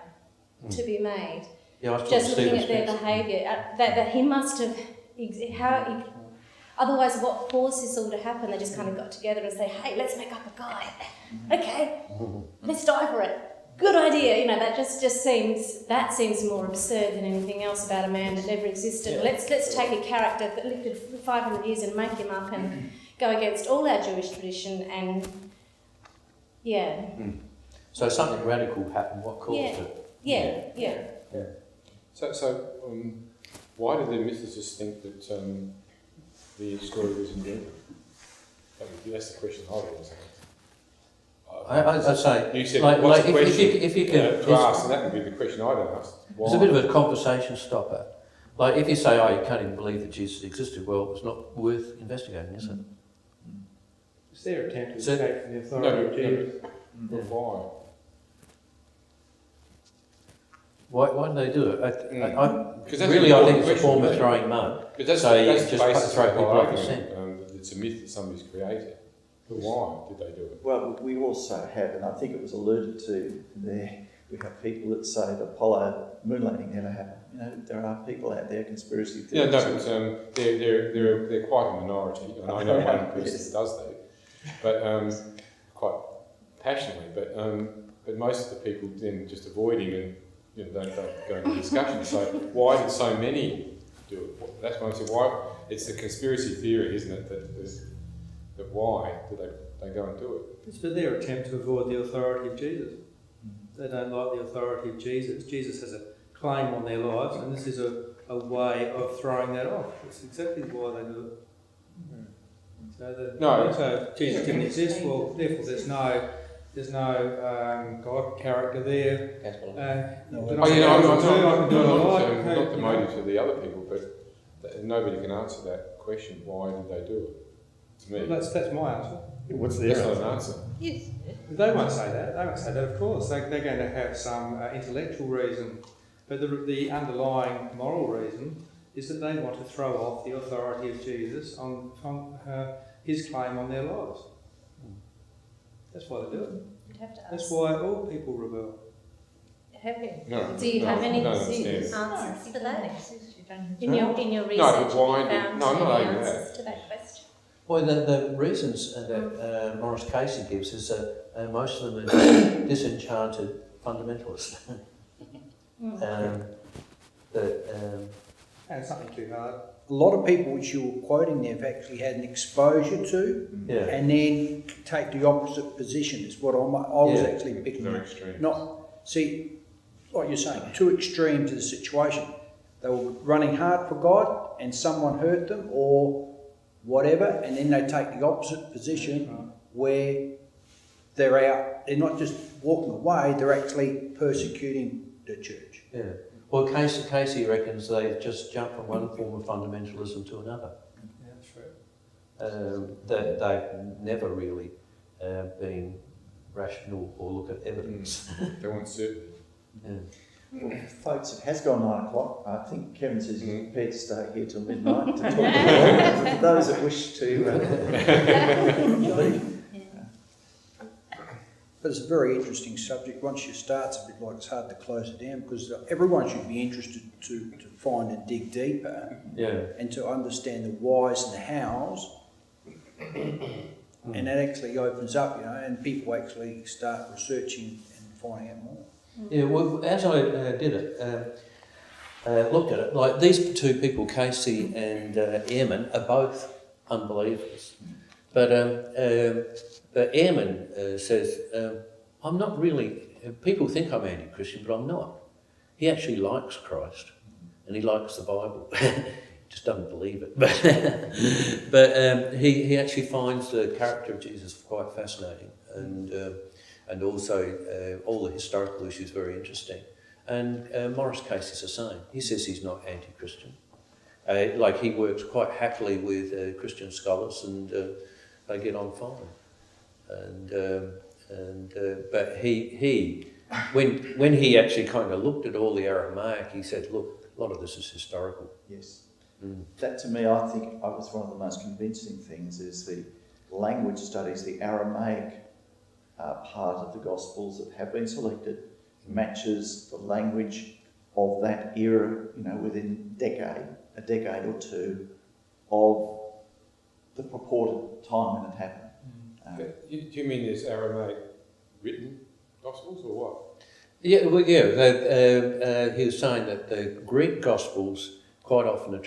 to be made, just looking at their behaviour, that he must have, otherwise what caused this all to happen? They just kind of got together and say, hey, let's make up a guy. Okay, let's die for it. Good idea, you know, that just seems more absurd than anything else about a man that never existed. Yeah. Let's take a character that lived for 500 years and make him up and go against all our Jewish tradition, and yeah. So something radical happened. What caused it? Yeah. So why did the mythicists think that the story was invented? That's the question I was asking. I'd say, you said, like if you can to ask, and that would be the question I'd ask. Why? It's a bit of a conversation stopper. Like if you say, "Oh, you can't even believe that Jesus existed," well, it's not worth investigating, is it? Is there attempt to escape from the authority of Jesus? Why? Why do they do it? I think it's a form of throwing mud. But that's so that's you the just throw people off the scent. It's a myth that somebody's created. But why did they do it? Well, we also have, and I think it was alluded to there, we have people that say that Apollo moon landing never happened. You know, there are people out there, conspiracy theories. Yeah, no, but they're quite a minority, and I know one person that does that, but quite passionately. But most of the people then just avoid him and don't go into discussion. So why did so many do it? That's why I said why. It's the conspiracy theory, isn't it? That why do they go and do it? It's for their attempt to avoid the authority of Jesus. They don't like the authority of Jesus. Jesus has a claim on their lives, and this is a way of throwing that off. That's exactly why they do it. So Jesus didn't exist. Well, therefore, there's no God character there. I'm not the motive for the other people, but nobody can answer that question. Why did they do it? To me, well, that's my answer. What's their answer? Yes. They won't say that. They won't say that. Of course, they're going to have some intellectual reason, but the underlying moral reason is that they want to throw off the authority of Jesus on his claim on their lives. That's why they do it. You'd have to ask. That's why all people rebel. Have you? No, Do you have any I don't understand. answers to that? In your research, No, but why? have you No, I'm found not any over answers that. to that question? Well, the reasons that Morris Casey gives is that most of them are disenchanted fundamentalists. It's nothing too hard. A lot of people which you're quoting there have actually had an exposure to, and then take the opposite position. Is what I was actually picking Very up. extreme. Not see, like you're saying, too extreme to the situation. They were running hard for God, and someone hurt them, or whatever, and then they take the opposite position where they're out. They're not just walking away; they're actually persecuting the church. Yeah. Well, Casey reckons they just jump from one form of fundamentalism to another. Yeah, that's right. That they've never really been rational or look at evidence. They want certainty. Yeah. Well, folks, it has gone 9 o'clock. I think Kevin says he's prepared to stay here till midnight to talk to for those that wish to leave. But it's a very interesting subject. Once you start, it's a bit like it's hard to close it down, because everyone should be interested to find and dig deeper, and to understand the whys and the hows. And that actually opens up, and people actually start researching and finding out more. Yeah, well, as I did it, looked at it, like these two people, Casey and Ehrman, are both unbelievers. But Ehrman says, I'm not really, people think I'm anti-Christian, but I'm not. He actually likes Christ, and he likes the Bible. Just doesn't believe it. But he actually finds the character of Jesus quite fascinating, and also all the historical issues very interesting. And Morris Casey's the same. He says he's not anti-Christian. Like he works quite happily with Christian scholars, and they get on fine. But he when he actually kind of looked at all the Aramaic, he said, look, a lot of this is historical. Yes. That to me, I think was one of the most convincing things, is the language studies, the Aramaic part of the Gospels that have been selected matches the language of that era, within a decade or two of the purported time when it happened. Do you mean there's Aramaic written Gospels or what? Yeah, well, he was saying that the Greek Gospels quite often are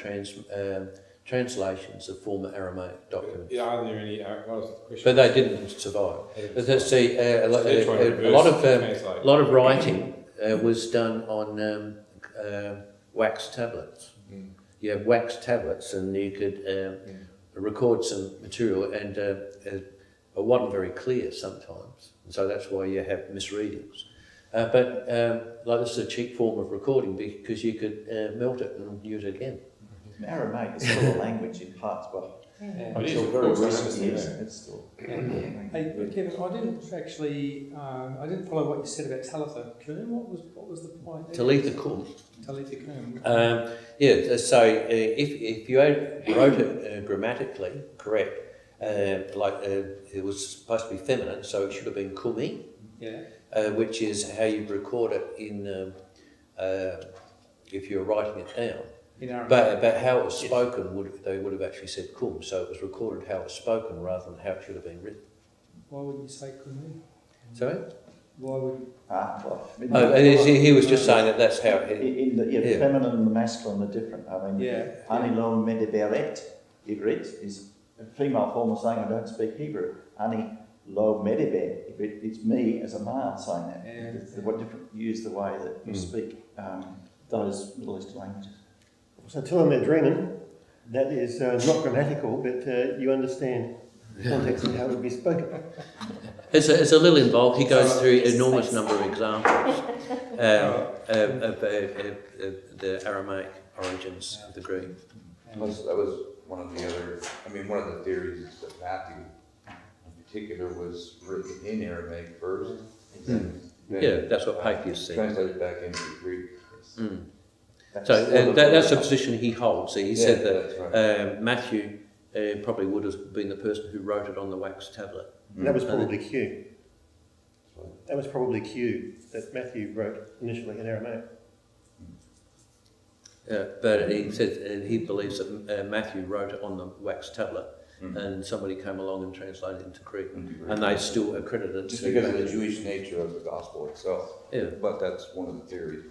translations of former Aramaic documents. Yeah, are there any? What was the question? But they didn't survive. But let's see, a lot of writing was done on wax tablets. You have wax tablets, and you could record some material, and it wasn't very clear sometimes, and so that's why you have misreadings. But this is a cheap form of recording, because you could melt it and use it again. Aramaic is still a language in parts, but until very recent years, it's still. Hey, Kevin, I didn't actually, I didn't follow what you said about Talitha Kum. What was the point? Talitha Kum. Talitha Kum. So if you wrote it grammatically correct, it was supposed to be feminine, so it should have been Kumi. Yeah. Which is how you record it in if you're writing it down. But how it was spoken, they would have actually said kum, so it was recorded how it was spoken rather than how it should have been written. Why would you say kumi? Sorry? Why would he was just saying that's how the feminine and the masculine are different. I mean, Ani lo mediberet, Ivrit, is a female form of saying I don't speak Hebrew. Ani lo mediber, it's me as a male saying that. It's what different use the way that you speak those Middle Eastern languages. So tell them they're dreaming. That is not grammatical, but you understand the context of how it would be spoken. It's a little involved. He goes through an enormous number of examples of the Aramaic origins of the Greek. That was one of the theories that Matthew in particular was written in Aramaic first. Then that's what Papias said. Translated back into Greek. That's the position he holds. He said that right. Matthew probably would have been the person who wrote it on the wax tablet. And that was probably Q. That was probably Q that Matthew wrote initially in Aramaic. But he said he believes that Matthew wrote it on the wax tablet, and somebody came along and translated it into Greek, and they still accredit it. Just because of the Jewish nature of the gospel itself. Yeah. But that's one of the theories.